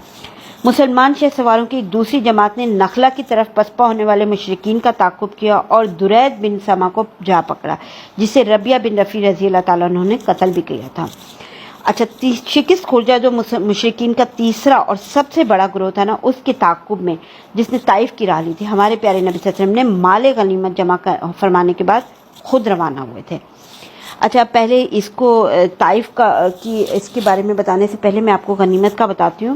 مسلمان شہ سواروں کی ایک دوسری جماعت نے نخلا کی طرف پسپا ہونے والے مشرکین کا تعاقب کیا اور درید بن سما کو جا پکڑا، جسے ربیہ بن رفیع رضی اللہ تعالیٰ عنہ نے قتل بھی کیا تھا۔ اچھا، شکست خوردہ جو مشرکین کا تیسرا اور سب سے بڑا گروہ تھا نا، اس کے تعاقب میں جس نے طائف کی راہ لی تھی، ہمارے پیارے نبی صلی اللہ علیہ وسلم نے مال غنیمت جمع فرمانے کے بعد خود روانہ ہوئے تھے۔ اچھا، پہلے اس کو طائف اس کے بارے میں بتانے سے پہلے میں آپ کو غنیمت کا بتاتی ہوں۔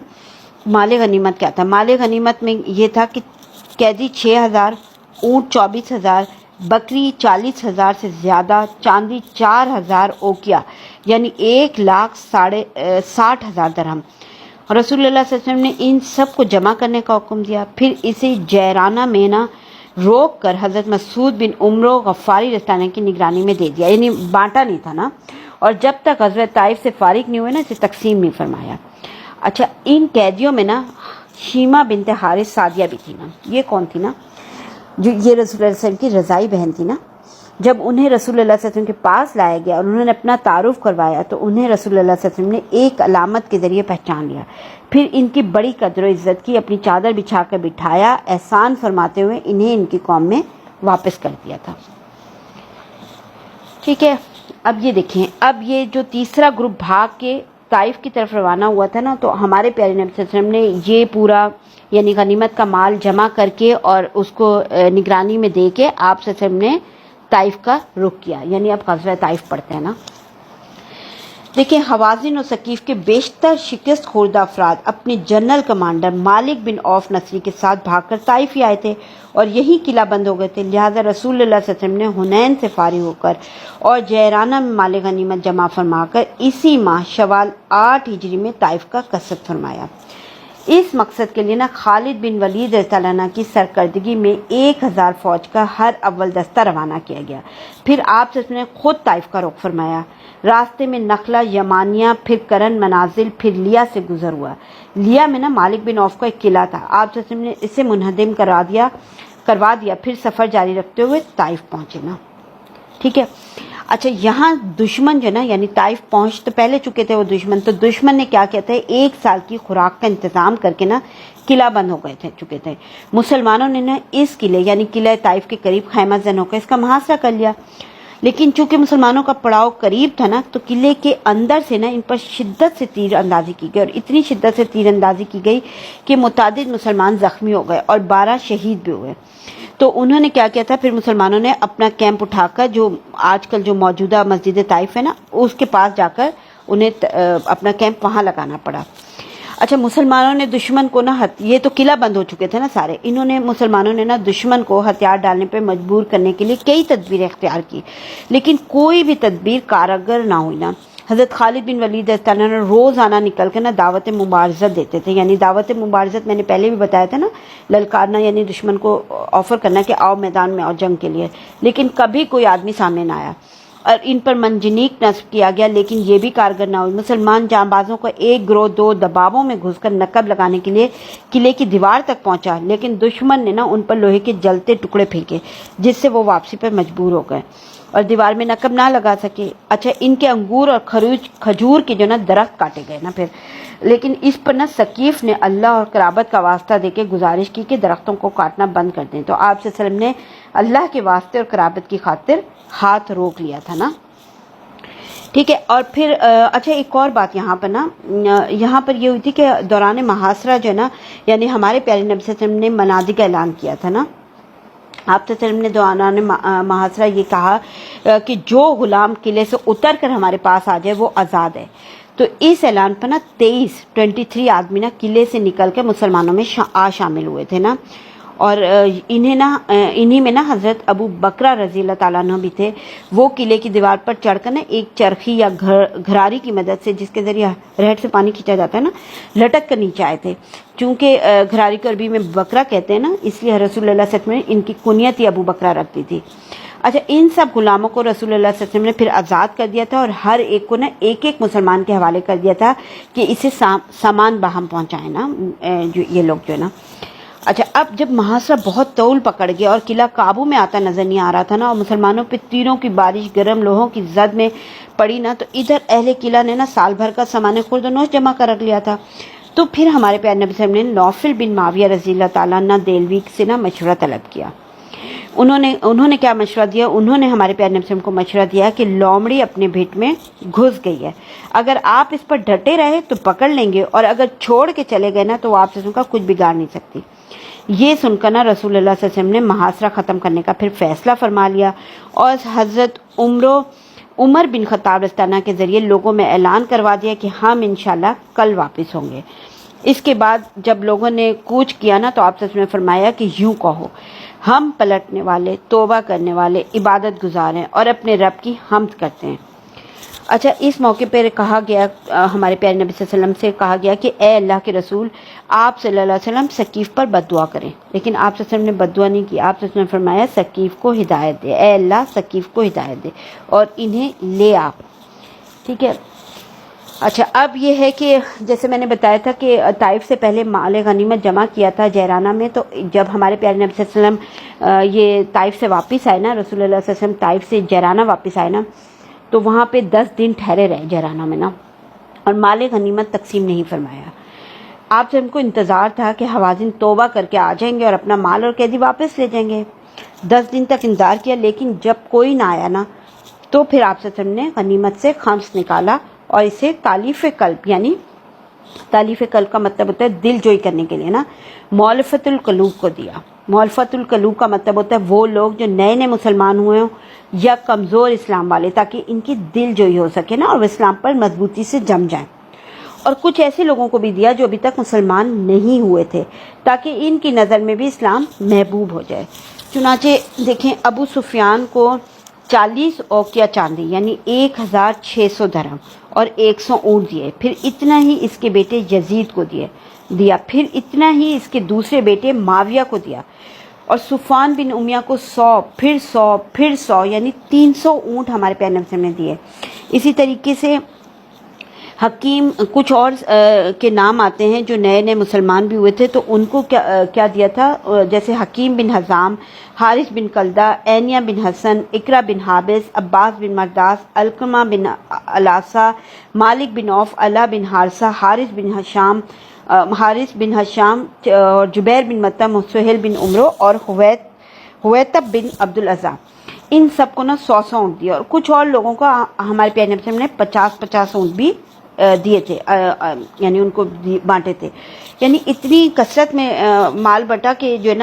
مال غنیمت کیا تھا؟ مال غنیمت میں یہ تھا کہ قیدی 6000، اونٹ 24000، بکری 40000 سے زیادہ، چاندی 4000 اوقیہ یعنی 1,60,000 درہم۔ رسول اللہ صلی اللہ علیہ وسلم نے ان سب کو جمع کرنے کا حکم دیا، پھر اسے جیرانہ میں نا روک کر حضرت مسعود بن عمرو غفاری رضی اللہ عنہ کی نگرانی میں دے دیا، یعنی بانٹا نہیں تھا نا، اور جب تک غزوہ طائف سے فارغ نہیں ہوئے نا اسے تقسیم نہیں فرمایا۔ اچھا، ان قیدیوں میں نا شیمہ بنت حارث سعدیہ بھی تھی نا۔ یہ کون تھی نا؟ جو یہ رسول اللہ صلی اللہ علیہ وسلم کی رضائی بہن تھی نا۔ جب انہیں رسول اللہ صلی اللہ علیہ وسلم کے پاس لایا گیا اور انہوں نے اپنا تعارف کروایا تو انہیں رسول اللہ صلی اللہ علیہ وسلم نے ایک علامت کے ذریعے پہچان لیا، پھر ان کی بڑی قدر و عزت کی، اپنی چادر بچھا کر بٹھایا، احسان فرماتے ہوئے انہیں ان کی قوم میں واپس کر دیا تھا۔ ٹھیک ہے، اب یہ دیکھیں، اب یہ جو تیسرا گروپ بھاگ کے طائف کی طرف روانہ ہوا تھا نا، تو ہمارے پیارے نبی صلی اللہ علیہ وسلم نے یہ پورا یعنی غنیمت کا مال جمع کر کے اور اس کو نگرانی میں دے کے آپ صلی اللہ علیہ وسلم نے طائف کا رخ کیا، یعنی اب غزوہ طائف پڑھتے ہیں نا۔ دیکھیں، حوازن و ثقیف کے بیشتر شکست خوردہ افراد اپنے جنرل کمانڈر مالک بن عوف نصری کے ساتھ بھاگ کر طائف ہی آئے تھے اور یہی قلعہ بند ہو گئے تھے، لہٰذا رسول اللہ صلی اللہ علیہ وسلم نے حنین سے فارغ ہو کر اور جیرانہ میں مال غنیمت جمع فرما کر اسی ماہ شوال 8 ہجری میں طائف کا قصد فرمایا۔ اس مقصد کے لیے نا خالد بن ولید رضی اللہ عنہ کی سرکردگی میں 1000 فوج کا ہر اول دستہ روانہ کیا گیا۔ پھر آپ نے خود طائف کا رخ فرمایا، راستے میں نخلا، یمانیہ، پھر کرن منازل، پھر لیا سے گزر ہوا۔ لیا میں نا مالک بن عوف کا ایک قلعہ تھا، آپ نے اسے منہدم کروا دیا، پھر سفر جاری رکھتے ہوئے طائف پہنچے نا۔ ٹھیک ہے، اچھا، یہاں دشمن جو نا یعنی طائف پہنچ تو پہلے چکے تھے وہ دشمن، تو دشمن نے کیا کیا تھا، 1 سال کی خوراک کا انتظام کر کے نا قلعہ بند ہو چکے تھے۔ مسلمانوں نے نا اس قلعے یعنی قلعہ طائف کے قریب خیمہ زن ہو کر اس کا محاصرہ کر لیا، لیکن چونکہ مسلمانوں کا پڑاؤ قریب تھا نا، تو قلعے کے اندر سے نا ان پر شدت سے تیر اندازی کی گئی، اور اتنی شدت سے تیر اندازی کی گئی کہ متعدد مسلمان زخمی ہو گئے اور 12 شہید بھی ہوئے۔ تو انہوں نے کیا کیا تھا، پھر مسلمانوں نے اپنا کیمپ اٹھا کر جو آج کل جو موجودہ مسجد طائف ہے نا اس کے پاس جا کر انہیں اپنا کیمپ وہاں لگانا پڑا۔ اچھا، مسلمانوں نے دشمن کو نا یہ تو قلعہ بند ہو چکے تھے نا سارے، مسلمانوں نے نا دشمن کو ہتھیار ڈالنے پہ مجبور کرنے کے لیے کئی تدبیریں اختیار کی، لیکن کوئی بھی تدبیر کارگر نہ ہوئی نا۔ حضرت خالد بن ولید رضی اللہ عنہ روزانہ نکل کر نا دعوت مبارزت دیتے تھے، یعنی دعوت مبارزت میں نے پہلے بھی بتایا تھا نا، للکارنا یعنی دشمن کو آفر کرنا کہ آؤ میدان میں آؤ جنگ کے لیے، لیکن کبھی کوئی آدمی سامنے نہ آیا۔ اور ان پر منجنیق نصب کیا گیا، لیکن یہ بھی کارگر نہ ہوئی۔ مسلمان جانبازوں کا ایک گروہ 2 دبابوں میں گھس کر نقب لگانے کے لیے قلعے کی دیوار تک پہنچا، لیکن دشمن نے ان پر لوہے کے جلتے ٹکڑے پھینکے، جس سے وہ واپسی پر مجبور ہو گئے اور دیوار میں نقب نہ لگا سکے۔ اچھا، ان کے انگور اور کھجور کے درخت کاٹے گئے پھر، لیکن اس پر ثقیف نے اللہ اور قرابت کا واسطہ دے کے گزارش کی کہ درختوں کو کاٹنا بند کر دیں، تو آپ صلی اللہ علیہ وسلم نے اللہ کے واسطے اور قرابت کی خاطر ہاتھ روک لیا تھا ٹھیک ہے۔ اور پھر اچھا، ایک اور بات یہاں پر یہ ہوئی تھی کہ دوران محاصرہ جو یعنی ہمارے پیارے نبی صلی اللہ علیہ وسلم نے منادی کا اعلان کیا تھا آپ صلی اللہ علیہ وسلم نے دوران محاصرہ یہ کہا کہ جو غلام قلعے سے اتر کر ہمارے پاس آ جائے وہ آزاد ہے۔ تو اس اعلان پر 23 آدمی قلعے سے نکل کے مسلمانوں میں شامل ہوئے تھے اور انہی میں حضرت ابو بکرہ رضی اللہ تعالیٰ عنہ بھی تھے۔ وہ قلعے کی دیوار پر چڑھ کر ایک چرخی یا گھراری کی مدد سے، جس کے ذریعے رہٹ سے پانی کھینچا جاتا ہے لٹک کر نیچے آئے تھے۔ چونکہ گھراری کو عربی میں بکرا کہتے ہیں اس لیے رسول اللہ صلی اللہ علیہ وسلم نے ان کی کنیت ہی ابو بکرہ رکھ دی تھی۔ اچھا، ان سب غلاموں کو رسول اللہ صلی اللہ علیہ وسلم نے پھر آزاد کر دیا تھا اور ہر ایک کو ایک مسلمان کے حوالے کر دیا تھا کہ اسے سامان باہم پہنچائیں جو یہ لوگ جو اچھا، اب جب محاصرہ بہت طول پکڑ گیا اور قلعہ قابو میں آتا نظر نہیں آ رہا تھا اور مسلمانوں پہ تیروں کی بارش گرم لوہوں کی زد میں پڑی تو ادھر اہل قلعہ نے سال بھر کا سامان خورد و نوش جمع کر رکھ لیا تھا۔ تو پھر ہمارے پیارے نبی صلی اللہ علیہ وسلم نے نوفل بن معاویہ رضی اللہ تعالیٰ عنہ دہلوی سے مشورہ طلب کیا۔ انہوں نے کیا مشورہ دیا؟ انہوں نے ہمارے پیارے نبی صلی اللہ علیہ وسلم کو مشورہ دیا کہ لومڑی اپنے بھیٹ میں گھس گئی ہے، اگر آپ اس پر ڈٹے رہے تو پکڑ لیں گے اور اگر چھوڑ کے چلے گئے تو آپ سے کا کچھ بگاڑ نہیں سکتی۔ یہ سن کر رسول اللہ صلی اللہ علیہ وسلم نے محاصرہ ختم کرنے کا پھر فیصلہ فرما لیا اور حضرت عمر بن خطاب رضی اللہ عنہ کے ذریعے لوگوں میں اعلان کروا دیا کہ ہم انشاءاللہ کل واپس ہوں گے۔ اس کے بعد جب لوگوں نے کوچ کیا تو آپ صلی اللہ علیہ وسلم نے فرمایا کہ یوں کہو، ہم پلٹنے والے، توبہ کرنے والے، عبادت گزار ہیں اور اپنے رب کی حمد کرتے ہیں۔ اچھا، اس موقع پر کہا گیا، ہمارے پیارے نبی صلی اللہ علیہ وسلم سے کہا گیا کہ اے اللہ کے رسول، آپ صلی اللہ علیہ وسلم ثقیف پر بد دعا کریں، لیکن آپ صلی اللہ علیہ وسلم نے بد دعا نہیں کی۔ آپ صلی اللہ علیہ وسلم نے فرمایا ثقیف کو ہدایت دے، اے اللہ ثقیف کو ہدایت دے اور انہیں لے آ، ٹھیک ہے۔ اچھا، اب یہ ہے کہ جیسے میں نے بتایا تھا کہ طائف سے پہلے مال غنیمت جمع کیا تھا جیرانہ میں، تو جب ہمارے پیارے نبی صلی اللہ علیہ وسلم یہ طائف سے واپس آئے رسول اللہ صلی اللہ علیہ وسلم طائف سے جیرانہ واپس آئے تو وہاں پہ 10 دن ٹھہرے رہے جیرانہ میں اور مال غنیمت تقسیم نہیں فرمایا۔ آپ سے ہم کو انتظار تھا کہ حوازن توبہ کر کے آ جائیں گے اور اپنا مال اور قیدی واپس لے جائیں گے۔ 10 دن تک انتظار کیا، لیکن جب کوئی نہ آیا تو پھر آپ سے ہم نے غنیمت سے خمس نکالا اور اسے تالیف قلب، یعنی تالیف قلب کا مطلب ہوتا ہے دل جوئی کرنے کے لیے مؤلفۃ القلوب کو دیا۔ مؤلفۃ القلوب کا مطلب ہوتا ہے وہ لوگ جو نئے مسلمان ہوئے ہوں یا کمزور اسلام والے، تاکہ ان کی دل جوئی ہو سکے اور وہ اسلام پر مضبوطی سے جم جائیں۔ اور کچھ ایسے لوگوں کو بھی دیا جو ابھی تک مسلمان نہیں ہوئے تھے، تاکہ ان کی نظر میں بھی اسلام محبوب ہو جائے۔ چنانچہ دیکھیں، ابو سفیان کو 40 اوقیہ چاندی یعنی 1600 درہم اور 100 اونٹ دیے، پھر اتنا ہی اس کے بیٹے یزید کو دیا، پھر اتنا ہی اس کے دوسرے بیٹے معاویہ کو دیا، اور صفوان بن امیہ کو 100 پھر 100 پھر 100 یعنی 300 اونٹ ہمارے پیارے نبی نے دیے۔ اسی طریقے سے حکیم کچھ اور کے نام آتے ہیں جو نئے مسلمان بھی ہوئے تھے، تو ان کو کیا دیا تھا، جیسے حکیم بن حزام، حارث بن کلدہ، عینیہ بن حسن، اقرا بن حابس، عباس بن مرداس، علقمہ بن علاسہ، مالک بن عوف، علا بن حارثہ، حارث بن حشام اور جبیر بن مطعم، سہیل بن عمرو اور حویتب بن عبدالعزیٰ، ان سب کو 100 اونٹ دیا، اور کچھ اور لوگوں کو ہمارے پیارے نبی نے 50 اونٹ بھی دیے تھے، یعنی ان کو بانٹے تھے۔ یعنی اتنی کثرت میں مال بٹا کہ جو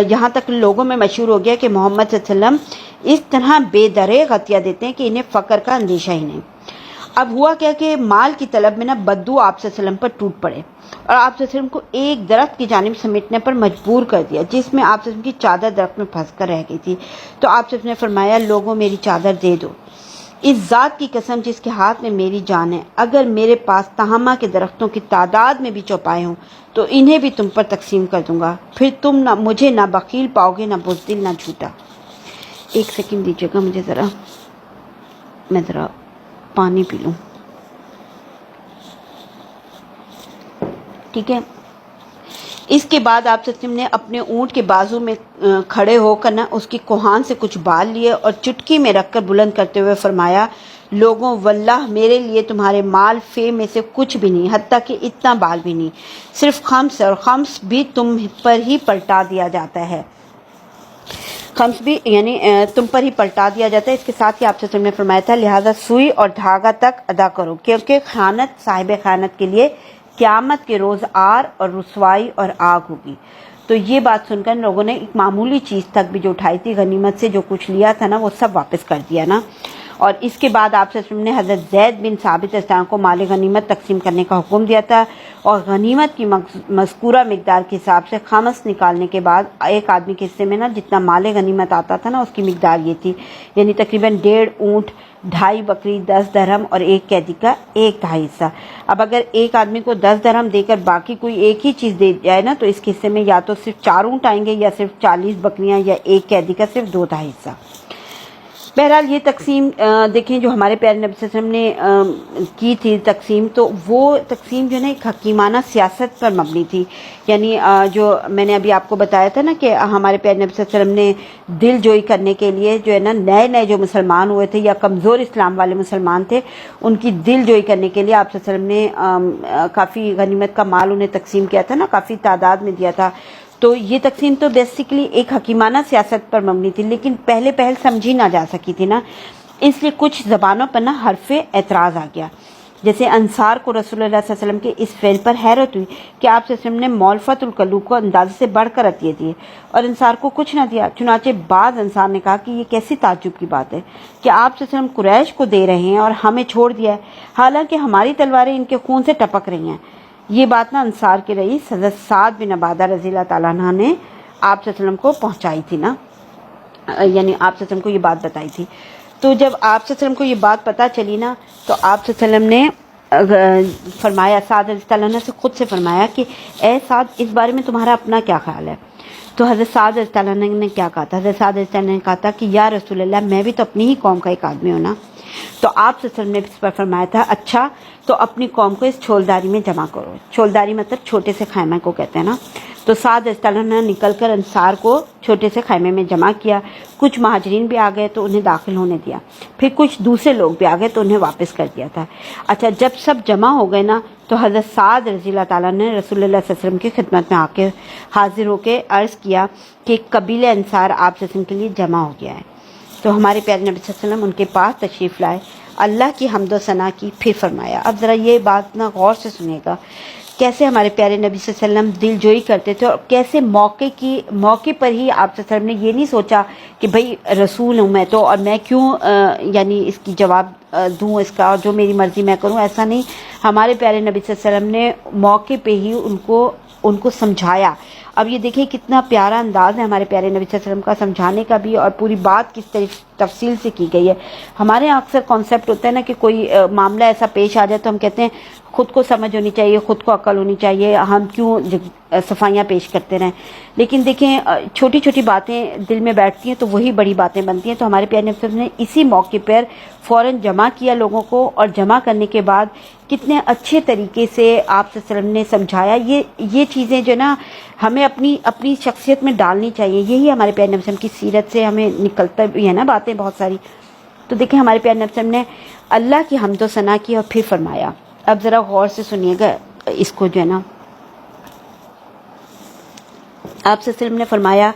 یہاں تک لوگوں میں مشہور ہو گیا کہ محمد صلی اللہ علیہ وسلم اس طرح بے درے غطیہ دیتے ہیں کہ انہیں فقر کا اندیشہ ہی نہیں۔ اب ہوا کیا کہ مال کی طلب میں بدو آپ صلی اللہ علیہ وسلم پر ٹوٹ پڑے اور آپ صلی اللہ علیہ وسلم کو ایک درخت کی جانب سمیٹنے پر مجبور کر دیا، جس میں آپ صلی اللہ علیہ وسلم کی چادر درخت میں پھنس کر رہ گئی تھی۔ تو آپ صلی اللہ علیہ وسلم نے فرمایا، لوگوں میری چادر دے دو، اس ذات کی قسم جس کے ہاتھ میں میری جان ہے، اگر میرے پاس تہامہ کے درختوں کی تعداد میں بھی چوپائے ہوں تو انہیں بھی تم پر تقسیم کر دوں گا، پھر تم مجھے نہ بخیل پاؤ گے، نہ بزدل، نہ جھوٹا۔ ایک سیکنڈ دیجیے گا مجھے ذرا۔ میں ذرا پانی پی لوں. ٹھیک ہے. اس کے بعد آپ وسلم نے اپنے اونٹ کے بازو میں کھڑے ہو کر نا اس کی کوہان سے کچھ بال لیے اور چٹکی میں رکھ کر بلند کرتے ہوئے فرمایا، لوگوں واللہ میرے لیے تمہارے مال فے میں سے کچھ بھی نہیں، حتیٰ کہ اتنا بال بھی نہیں، صرف خمس، اور خمس بھی تم پر ہی پلٹا دیا جاتا ہے. خمس بھی یعنی تم پر ہی پلٹا دیا جاتا ہے. اس کے ساتھ ہی آپ سے نے فرمایا تھا لہذا سوئی اور دھاگا تک ادا کرو، کیونکہ خیانت صاحب خیانت کے لیے قیامت کے روز آر اور رسوائی اور آگ ہوگی. تو یہ بات سن کر لوگوں نے ایک معمولی چیز تک بھی جو اٹھائی تھی غنیمت سے، جو کچھ لیا تھا نا، وہ سب واپس کر دیا نا. اور اس کے بعد آپ سے نے حضرت زید بن ثابت اسلام کو مال غنیمت تقسیم کرنے کا حکم دیا تھا، اور غنیمت کی مذکورہ مقدار کے حساب سے خمس نکالنے کے بعد ایک آدمی کے حصے میں نا جتنا مال غنیمت آتا تھا نا، اس کی مقدار یہ تھی، یعنی تقریباً 1.5 اونٹ، 2.5 بکری، 10 درہم اور ایک قیدی کا 1/2 حصہ. اب اگر ایک آدمی کو 10 درہم دے کر باقی کوئی ایک ہی چیز دے جائے نا، تو اس کے حصے میں یا تو صرف 4 اونٹ آئیں گے، یا صرف 40 بکریاں، یا ایک قیدی کا صرف 2/2 حصہ. بہرحال یہ تقسیم دیکھیں جو ہمارے پیارے نبی صلی اللہ علیہ وسلم نے کی تھی تقسیم، تو وہ تقسیم جو ہے نا ایک حکیمانہ سیاست پر مبنی تھی. یعنی جو میں نے ابھی آپ کو بتایا تھا نا کہ ہمارے پیارے نبی صلی اللہ علیہ وسلم نے دل جوئی کرنے کے لیے جو ہے نا نئے جو مسلمان ہوئے تھے یا کمزور اسلام والے مسلمان تھے، ان کی دل جوئی کرنے کے لیے آپ صلی اللہ علیہ وسلم نے کافی غنیمت کا مال انہیں تقسیم کیا تھا نا، کافی تعداد میں دیا تھا. تو یہ تقسیم تو بیسیکلی ایک حکیمانہ سیاست پر مبنی تھی، لیکن پہل سمجھی نہ جا سکی تھی نا، اس لیے کچھ زبانوں پر نا حرف اعتراض آ گیا. جیسے انصار کو رسول اللہ صلی اللہ علیہ وسلم کے اس فعل پر حیرت ہوئی کہ آپ صلی اللہ علیہ وسلم نے مولفت القلوب کو اندازے سے بڑھ کر عطیے دیے اور انصار کو کچھ نہ دیا. چنانچہ بعض انصار نے کہا کہ یہ کیسی تعجب کی بات ہے کہ آپ صلی اللہ علیہ وسلم قریش کو دے رہے ہیں اور ہمیں چھوڑ دیا ہے، حالانکہ ہماری تلواریں ان کے خون سے ٹپک رہی ہیں. یہ بات نا انصار کے رئیس حضرت سعد بن عبادہ رضی اللہ تعالیٰ عنہ نے آپ صلی اللہ علیہ وسلم کو پہنچائی تھی نا، یعنی آپ صلی اللہ علیہ وسلم کو یہ بات بتائی تھی. تو جب آپ صلی اللہ علیہ وسلم کو یہ بات پتہ چلی نا، تو آپ صلی اللہ علیہ وسلم نے فرمایا، سعد رضی اللہ عنہ سے خود سے فرمایا کہ اے سعد اس بارے میں تمہارا اپنا کیا خیال ہے؟ تو حضرت سعد رضی اللہ عنہ نے کیا کہا تھا؟ حضرت سعد رضی اللہ عنہ نے کہا تھا کہ یا رسول اللہ میں بھی تو اپنی ہی قوم کا ایک آدمی ہوں نا. تو آپ صلی اللہ علیہ وسلم نے اس پر فرمایا تھا اچھا تو اپنی قوم کو اس چھولداری میں جمع کرو. چھولداری مطلب چھوٹے سے خیمہ کو کہتے ہیں نا. تو سعد رضی اللہ عنہ نے نکل کر انصار کو چھوٹے سے خیمے میں جمع کیا. کچھ مہاجرین بھی آ گئے تو انہیں داخل ہونے دیا، پھر کچھ دوسرے لوگ بھی آ گئے تو انہیں واپس کر دیا تھا. اچھا جب سب جمع ہو گئے نا، تو حضرت سعد رضی اللہ تعالیٰ نے رسول اللہ صلی اللہ علیہ وسلم کی خدمت میں آ کے حاضر ہو کے عرض کیا کہ قبیلہ انصار آپ صلی اللہ علیہ وسلم کے لیے جمع ہو گیا ہے. تو ہمارے پیارے نبی صلی اللہ علیہ وسلم ان کے پاس تشریف لائے، اللہ کی حمد و ثنا کی، پھر فرمایا. اب ذرا یہ بات نا غور سے سنیے گا، کیسے ہمارے پیارے نبی صلی اللہ علیہ وسلم دل جوئی کرتے تھے، اور کیسے موقع پر ہی آپ صلی اللہ علیہ وسلم نے یہ نہیں سوچا کہ بھئی رسول ہوں میں تو، اور میں کیوں یعنی اس کی جواب دوں اس کا، اور جو میری مرضی میں کروں، ایسا نہیں. ہمارے پیارے نبی صلی اللہ علیہ وسلم نے موقع پہ ہی ان کو سمجھایا. اب یہ دیکھیں کتنا پیارا انداز ہے ہمارے پیارے نبی صلی اللہ علیہ وسلم کا سمجھانے کا بھی، اور پوری بات کس تفصیل سے کی گئی ہے. ہمارے یہاں اکثر کانسیپٹ ہوتا ہے نا کہ کوئی معاملہ ایسا پیش آ جائے تو ہم کہتے ہیں خود کو سمجھ ہونی چاہیے، خود کو عقل ہونی چاہیے، ہم کیوں صفائیاں پیش کرتے رہیں. لیکن دیکھیں چھوٹی چھوٹی باتیں دل میں بیٹھتی ہیں تو وہی بڑی باتیں بنتی ہیں. تو ہمارے پیارے نبی صلی اللہ علیہ وسلم نے اسی موقع پر فوراً جمع کیا لوگوں کو، اور جمع کرنے کے بعد کتنے اچھے طریقے سے آپ صلی اللہ علیہ وسلم نے سمجھایا. یہ چیزیں جو نا ہمیں اپنی شخصیت میں ڈالنی چاہیے. یہی ہمارے پیارے نبی صلی اللہ علیہ وسلم کی سیرت سے ہمیں نکلتا بھی ہے نا باتیں بہت ساری. تو دیکھیں ہمارے پیارے نبی صلی اللہ علیہ وسلم نے اللہ کی حمد و ثنا کی اور پھر فرمایا. اب ذرا غور سے سنیے گا اس کو جو ہے نا. آپ صلی اللہ علیہ وسلم نے فرمایا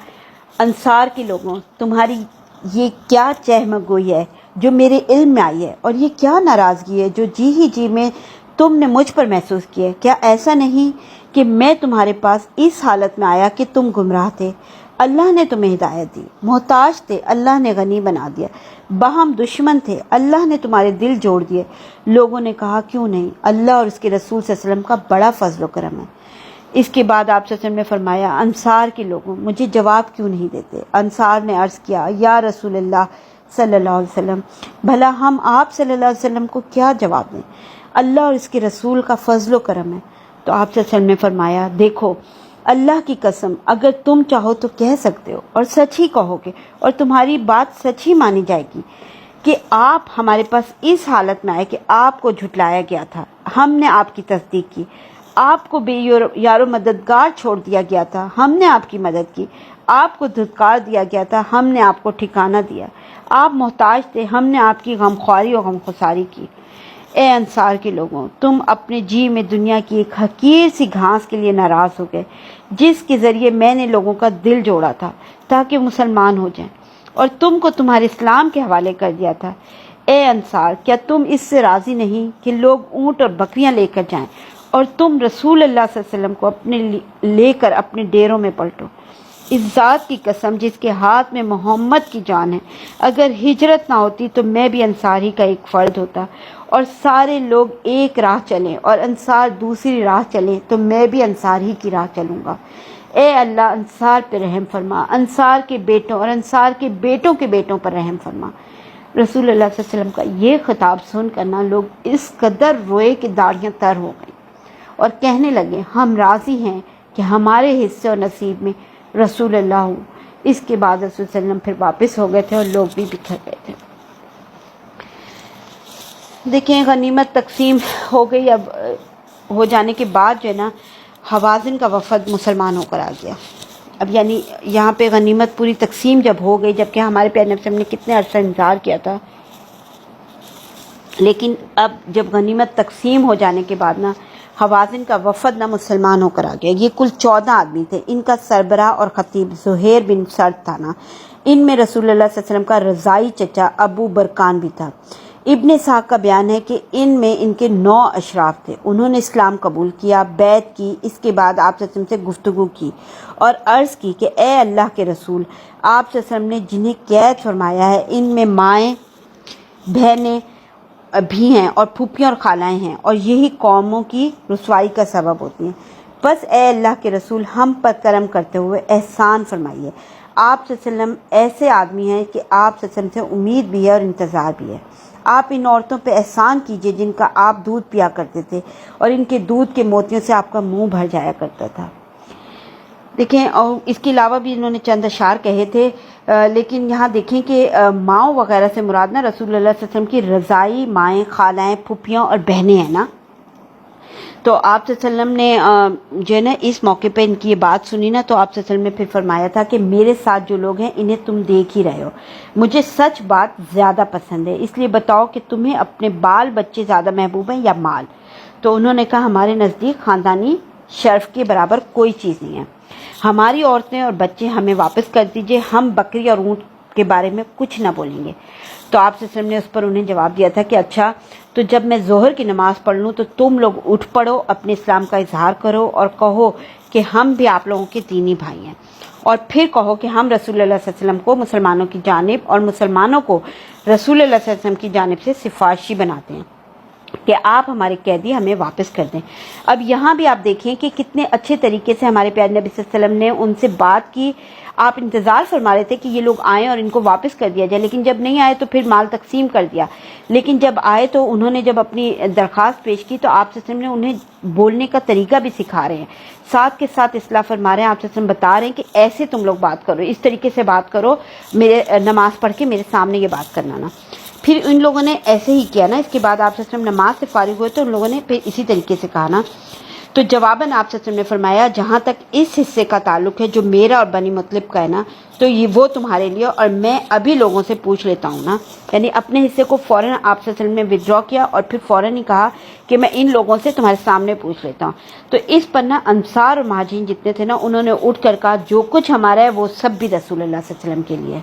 انصار کے لوگوں، تمہاری یہ کیا چہمہ گوئی ہے جو میرے علم میں آئی ہے، اور یہ کیا ناراضگی ہے جو جی میں تم نے مجھ پر محسوس کی ہے. کیا ایسا نہیں کہ میں تمہارے پاس اس حالت میں آیا کہ تم گمراہ تھے، اللہ نے تمہیں ہدایت دی، محتاج تھے، اللہ نے غنی بنا دیا، باہم دشمن تھے، اللہ نے تمہارے دل جوڑ دیے. لوگوں نے کہا کیوں نہیں، اللہ اور اس کے رسول صلی اللہ علیہ وسلم کا بڑا فضل و کرم ہے. اس کے بعد آپ صلی اللہ علیہ وسلم نے فرمایا انصار کے لوگوں مجھے جواب کیوں نہیں دیتے؟ انصار نے عرض کیا یا رسول اللہ صلی اللہ علیہ وسلم، بھلا ہم آپ صلی اللہ علیہ وسلم کو کیا جواب دیں؟ اللہ اور اس کے رسول کا فضل و کرم ہے. تو آپ صلی اللہ علیہ وسلم نے فرمایا دیکھو اللہ کی قسم اگر تم چاہو تو کہہ سکتے ہو اور سچ ہی کہو گے اور تمہاری بات سچ ہی مانی جائے گی، کہ آپ ہمارے پاس اس حالت میں آئے کہ آپ کو جھٹلایا گیا تھا، ہم نے آپ کی تصدیق کی، آپ کو بے یار و مددگار چھوڑ دیا گیا تھا، ہم نے آپ کی مدد کی، آپ کو دھتکار دیا گیا تھا، ہم نے آپ کو ٹھکانہ دیا، آپ محتاج تھے، ہم نے آپ کی غمخواری اور غمخساری کی۔ اے انصار کے لوگوں، تم اپنے جی میں دنیا کی ایک حقیر سی گھاس کے لیے ناراض ہو گئے جس کے ذریعے میں نے لوگوں کا دل جوڑا تھا تاکہ مسلمان ہو جائیں، اور تم کو تمہارے اسلام کے حوالے کر دیا تھا۔ اے انصار، کیا تم اس سے راضی نہیں کہ لوگ اونٹ اور بکریاں لے کر جائیں اور تم رسول اللہ صلی اللہ علیہ وسلم کو اپنے لے کر اپنے ڈیروں میں پلٹو؟ اس ذات کی قسم جس کے ہاتھ میں محمد کی جان ہے، اگر ہجرت نہ ہوتی تو میں بھی انصار ہی کا ایک فرد ہوتا، اور سارے لوگ ایک راہ چلیں اور انصار دوسری راہ چلیں تو میں بھی انصار ہی کی راہ چلوں گا۔ اے اللہ، انصار پہ رحم فرما، انصار کے بیٹوں اور انصار کے بیٹوں کے بیٹوں پر رحم فرما۔ رسول اللہ صلی اللہ علیہ وسلم کا یہ خطاب سن کر نہ لوگ اس قدر روئے کہ داڑھیاں تر ہو گئیں اور کہنے لگے، ہم راضی ہیں کہ ہمارے حصے اور نصیب میں رسول اللہ ہوں۔ اس کے بعد رسول صلی اللہ علیہ وسلم پھر واپس ہو گئے تھے اور لوگ بھی بکھر گئے تھے۔ دیکھیں، غنیمت تقسیم ہو گئی، اب ہو جانے کے بعد جو ہے نا حوازن کا وفد مسلمان ہو کر آ گیا۔ اب یعنی یہاں پہ غنیمت پوری تقسیم جب ہو گئی، جبکہ ہمارے پیارے نبی صلی اللہ علیہ وسلم نے کتنے عرصہ انتظار کیا تھا، لیکن اب جب غنیمت تقسیم ہو جانے کے بعد نا حوازن کا وفد نہ مسلمان ہو کر آ گیا۔ یہ کل 14 آدمی تھے، ان کا سربراہ اور خطیب زہیر بن سرد تھا نا۔ ان میں رسول اللہ صلی اللہ علیہ وسلم کا رضائی چچا ابو برکان بھی تھا۔ ابن اسحاق کا بیان ہے کہ ان میں ان کے 9 اشراف تھے۔ انہوں نے اسلام قبول کیا، بیعت کی، اس کے بعد آپ صلی اللہ علیہ وسلم سے گفتگو کی اور عرض کی کہ اے اللہ کے رسول، آپ صلی اللہ علیہ وسلم نے جنہیں قید فرمایا ہے ان میں مائیں، بہنیں بھی ہیں اور پھوپھیاں اور خالائیں ہیں، اور یہی قوموں کی رسوائی کا سبب ہوتی ہیں۔ بس اے اللہ کے رسول، ہم پر کرم کرتے ہوئے احسان فرمائیے۔ آپ صلی اللہ علیہ وسلم ایسے آدمی ہیں کہ آپ صلی اللہ علیہ وسلم سے امید بھی ہے اور انتظار بھی ہے۔ آپ ان عورتوں پہ احسان کیجئے جن کا آپ دودھ پیا کرتے تھے اور ان کے دودھ کے موتیوں سے آپ کا منہ بھر جایا کرتا تھا۔ دیکھیں، اور اس کے علاوہ بھی انہوں نے چند اشعار کہے تھے، لیکن یہاں دیکھیں کہ ماؤں وغیرہ سے مراد نا رسول اللہ صلی اللہ علیہ وسلم کی رضائی مائیں، خالائیں، پھوپھیاں اور بہنیں ہیں نا۔ تو آپ صلی اللہ علیہ وسلم نے جو ہے نا اس موقع پہ ان کی یہ بات سنی نا، تو آپ صلی اللہ علیہ وسلم نے پھر فرمایا تھا کہ میرے ساتھ جو لوگ ہیں انہیں تم دیکھ ہی رہے ہو، مجھے سچ بات زیادہ پسند ہے، اس لیے بتاؤ کہ تمہیں اپنے بال بچے زیادہ محبوب ہیں یا مال؟ تو انہوں نے کہا ہمارے نزدیک خاندانی شرف کے برابر کوئی چیز نہیں ہے، ہماری عورتیں اور بچے ہمیں واپس کر دیجئے، ہم بکری اور اونٹ کے بارے میں کچھ نہ بولیں گے۔ تو آپ صلی اللہ علیہ وسلم نے اس پر انہیں جواب دیا تھا کہ اچھا، تو جب میں ظہر کی نماز پڑھ لوں تو تم لوگ اٹھ پڑو، اپنے اسلام کا اظہار کرو اور کہو کہ ہم بھی آپ لوگوں کے دینی بھائی ہیں، اور پھر کہو کہ ہم رسول اللہ صلی اللہ علیہ وسلم کو مسلمانوں کی جانب اور مسلمانوں کو رسول اللہ صلی اللہ علیہ وسلم کی جانب سے سفارشی بناتے ہیں کہ آپ ہمارے قیدی ہمیں واپس کر دیں۔ اب یہاں بھی آپ دیکھیں کہ کتنے اچھے طریقے سے ہمارے پیارے نبی صلی اللہ علیہ وسلم نے ان سے بات کی۔ آپ انتظار فرما رہے تھے کہ یہ لوگ آئیں اور ان کو واپس کر دیا جائے، لیکن جب نہیں آئے تو پھر مال تقسیم کر دیا، لیکن جب آئے تو انہوں نے جب اپنی درخواست پیش کی تو آپ صلی اللہ علیہ وسلم نے انہیں بولنے کا طریقہ بھی سکھا رہے ہیں، ساتھ کے ساتھ اصلاح فرما رہے ہیں۔ آپ صلی اللہ علیہ وسلم بتا رہے ہیں کہ ایسے تم لوگ بات کرو، اس طریقے سے بات کرو، میرے نماز پڑھ کے میرے سامنے یہ بات کرنا نا۔ پھر ان لوگوں نے ایسے ہی کیا نا۔ اس کے بعد آپ صلی اللہ علیہ وسلم نماز سے فارغ ہوئے تو ان لوگوں نے پھر اسی طریقے سے کہا نا۔ تو جواباً آپ صلی اللہ علیہ وسلم نے فرمایا جہاں تک اس حصے کا تعلق ہے جو میرا اور بنی مطلب کا ہے نا، تو یہ وہ تمہارے لیے، اور میں ابھی لوگوں سے پوچھ لیتا ہوں نا۔ یعنی اپنے حصے کو فوراً آپ صلی اللہ علیہ وسلم نے ودرا کیا اور پھر فوراً ہی کہا کہ میں ان لوگوں سے تمہارے سامنے پوچھ لیتا ہوں۔ تو اس پر نا انصار اور مہاجرین جتنے تھے نا، انہوں نے اٹھ کر کہا جو کچھ ہمارا ہے وہ سب بھی رسول اللہ صلی اللہ علیہ وسلم کے لیے ہے۔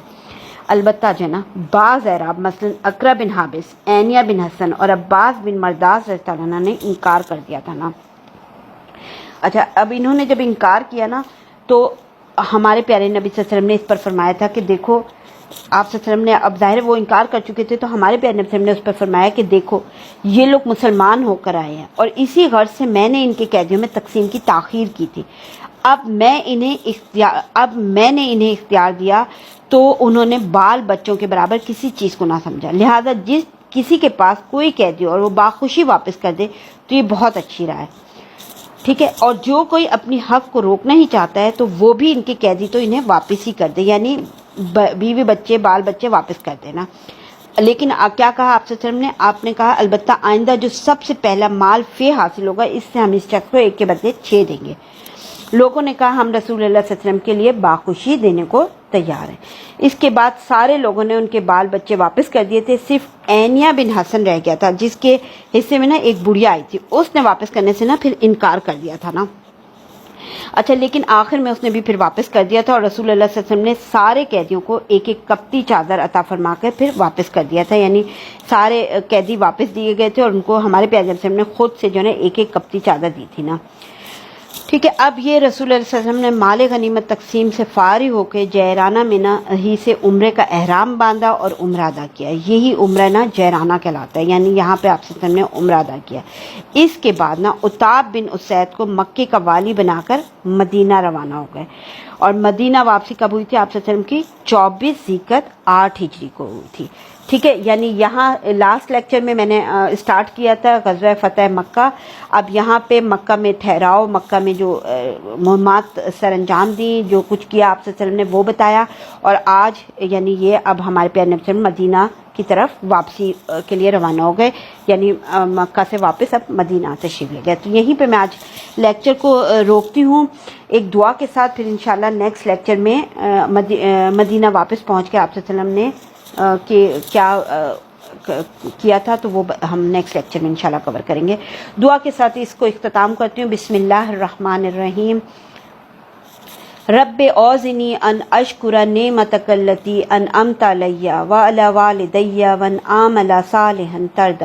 البتہ جو ہے نا بعض اعراب مثلا اقرا بن حابس، عینیہ بن حسن اور عباس بن مرداس رضی اللہ عنہ نے انکار کر دیا تھا نا۔ اچھا، اب انہوں نے جب انکار کیا نا تو ہمارے پیارے نبی صلی اللہ علیہ وسلم نے اس پر فرمایا تھا کہ دیکھو، آپ صلی اللہ علیہ وسلم نے، اب ظاہر وہ انکار کر چکے تھے، تو ہمارے پیارے نبی صلی اللہ علیہ وسلم نے اس پر فرمایا کہ دیکھو یہ لوگ مسلمان ہو کر آئے ہیں اور اسی غرض سے میں نے ان کے قیدیوں میں تقسیم کی تاخیر کی تھی، اب میں نے انہیں اختیار دیا تو انہوں نے بال بچوں کے برابر کسی چیز کو نہ سمجھا، لہذا جس کسی کے پاس کوئی قیدی اور وہ باخوشی واپس کر دے تو یہ بہت اچھی رائے ہے، ٹھیک ہے، اور جو کوئی اپنی حق کو روکنا ہی چاہتا ہے تو وہ بھی ان کے قیدی تو انہیں واپس ہی کر دے، یعنی بیوی بچے بال بچے واپس کر دینا۔ لیکن کیا کہا آپ صلی اللہ علیہ وسلم نے؟ آپ نے کہا البتہ آئندہ جو سب سے پہلا مال فے حاصل ہوگا اس سے ہم اس شخص کو ایک کے بدلے 6 دیں گے۔ لوگوں نے کہا ہم رسول اللہ صلی اللہ علیہ وسلم کے لیے باخوشی دینے کو تیار ہیں۔ اس کے بعد سارے لوگوں نے ان کے بال بچے واپس کر دیے تھے، صرف عینیہ بن حسن رہ گیا تھا جس کے حصے میں نا ایک بڑھیا آئی تھی، اس نے واپس کرنے سے نا پھر انکار کر دیا تھا نا۔ اچھا، لیکن آخر میں اس نے بھی پھر واپس کر دیا تھا، اور رسول اللہ صلی اللہ علیہ وسلم نے سارے قیدیوں کو ایک ایک کپتی چادر عطا فرما کر پھر واپس کر دیا تھا، یعنی سارے قیدی واپس دیے گئے تھے اور ان کو ہمارے پیارے نبی صلی اللہ علیہ وسلم نے خود سے جو ہے ایک ایک کپتی چادر دی تھی نا۔ ٹھیک ہے، اب یہ رسول اللہ صلی اللہ علیہ وسلم نے مال غنیمت تقسیم سے فارغ ہو کے جیرانہ میں نا ہی سے عمرے کا احرام باندھا اور عمرہ ادا کیا۔ یہی عمرہ نا جیرانہ کہلاتا ہے، یعنی یہاں پہ آپ صلی اللہ علیہ وسلم نے عمرہ ادا کیا۔ اس کے بعد نا عتاب بن اسید کو مکے کا والی بنا کر مدینہ روانہ ہو گئے، اور مدینہ واپسی کب ہوئی تھی آپ صلی اللہ علیہ وسلم کی؟ 24 ذیقعدہ 8 ہجری کو ہوئی تھی۔ ٹھیک ہے، یعنی یہاں لاسٹ لیکچر میں نے اسٹارٹ کیا تھا غزوہ فتح مکہ۔ اب یہاں پہ مکہ میں ٹھہراؤ، مکہ میں جو مہمات سر انجام دی، جو کچھ کیا آپ صلی اللہ علیہ وسلم نے وہ بتایا، اور آج یعنی یہ اب ہمارے پیارے نبی صلی اللہ علیہ وسلم مدینہ کی طرف واپسی کے لیے روانہ ہو گئے، یعنی مکہ سے واپس اب مدینہ تشریف لے گئے۔ تو یہیں پہ میں آج لیکچر کو روکتی ہوں ایک دعا کے ساتھ، پھر انشاءاللہ نیکسٹ لیکچر میں مدینہ واپس پہنچ کے آپ صلی اللہ علیہ وسلم نے کہ کیا کیا تھا تو وہ ہم نیکسٹ لیکچر میں انشاءاللہ کور کریں گے۔ دعا کے ساتھ اس کو اختتام کرتی ہوں۔ بسم اللہ الرحمن الرحیم۔ رب اوزنی ان اشکر نعمتک التی انعمت علی وعلی والدی وان اعمل صالحا ترضی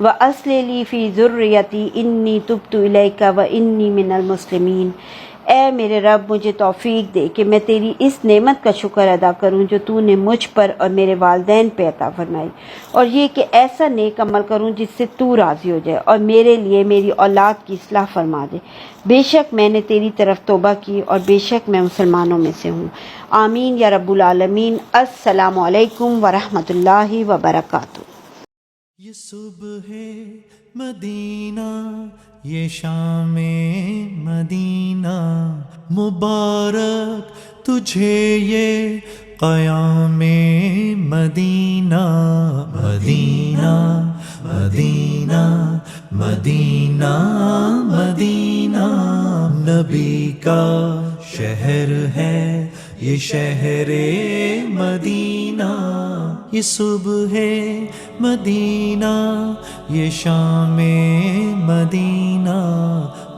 واصلح لی فی ذریتی انی تبت الیک وانی من المسلمین۔ اے میرے رب، مجھے توفیق دے کہ میں تیری اس نعمت کا شکر ادا کروں جو تو نے مجھ پر اور میرے والدین پہ عطا فرمائی، اور یہ کہ ایسا نیک عمل کروں جس سے تو راضی ہو جائے، اور میرے لیے میری اولاد کی اصلاح فرما دے۔ بے شک میں نے تیری طرف توبہ کی اور بے شک میں مسلمانوں میں سے ہوں۔ آمین یا رب العالمین۔ السلام علیکم ورحمۃ اللہ وبرکاتہ۔ یہ صبح مدینہ، یہ شام مدینہ، مبارک تجھے یہ قیام مدینہ۔ مدینہ مدینہ مدینہ مدینہ، نبی کا شہر ہے یہ شہر مدینہ۔ یہ صبح مدینہ، یہ شام مدینہ،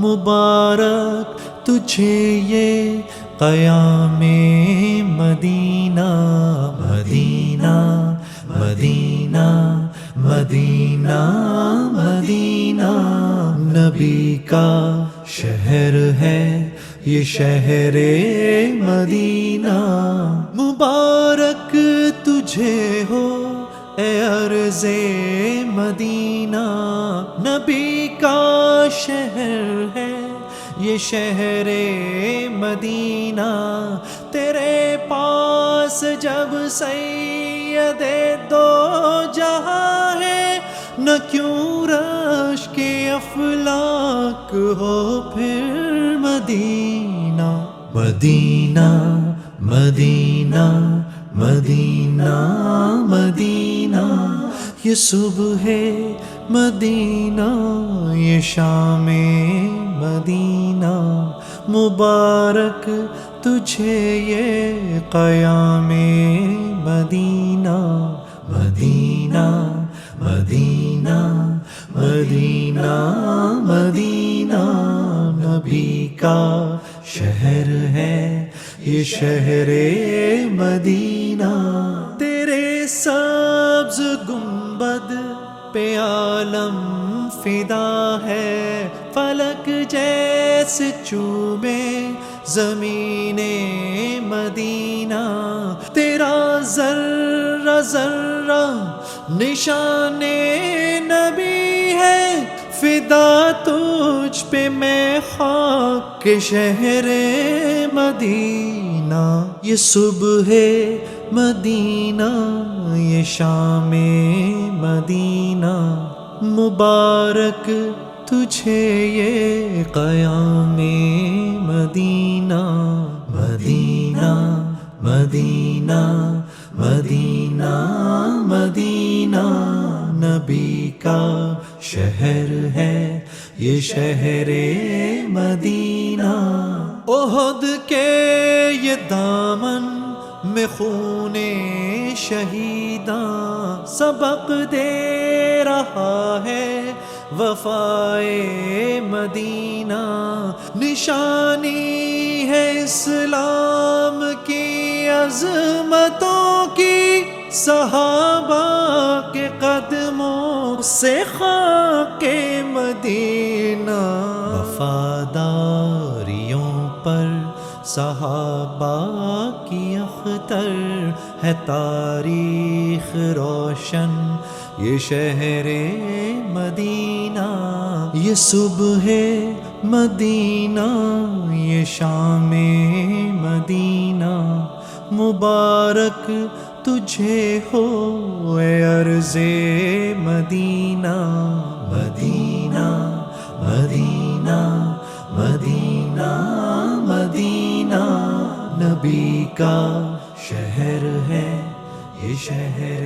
مبارک تجھے یہ قیام مدینہ۔ مدینہ مدینہ مدینہ مدینہ، نبی کا شہر ہے یہ شہر مدینہ۔ مبارک تجھے ہو اے عرض مدینہ، نبی کا شہر ہے یہ شہر مدینہ۔ تیرے پاس جب سید دو جہاں ہے، نہ کیوں رش کے افلاک ہو پھر مدینہ۔ مدینہ مدینہ مدینہ مدینہ، یہ صبح مدینہ، یہ شام مدینہ، مبارک تجھے یہ قیام مدینہ۔ مدینہ مدینہ مدینہ مدینہ، نبی کا شہر ہے یہ شہر مدینہ۔ تیرے سبز گنبد پہ عالم فدا ہے، فلک جیسے چوبے زمین مدینہ۔ تیرا ذرہ ذرہ نشان نبی ہے، فدا تجھ پہ میں خاک کے شہر مدینہ۔ یہ صبح مدینہ، یہ شام مدینہ، مبارک تجھے یہ قیام مدینہ۔ مدینہ مدینہ مدینہ مدینہ نبی کا شہر ہے یہ شہر مدینہ. احد کے یہ دامن میں خون شہیداں سبق دے رہا ہے وفائے مدینہ. نشانی ہے اسلام کی عظمتوں کی صحابہ کے قدموں سے خاک مدینہ. وفاداریوں پر صحابہ کی اختر ہے تاریخ روشن یہ شہر مدینہ. یہ صبح مدینہ یہ شام مدینہ مبارک تجھے ہو اے عرض مدینہ. مدینہ مدینہ مدینہ مدینہ نبی کا شہر ہے یہ شہر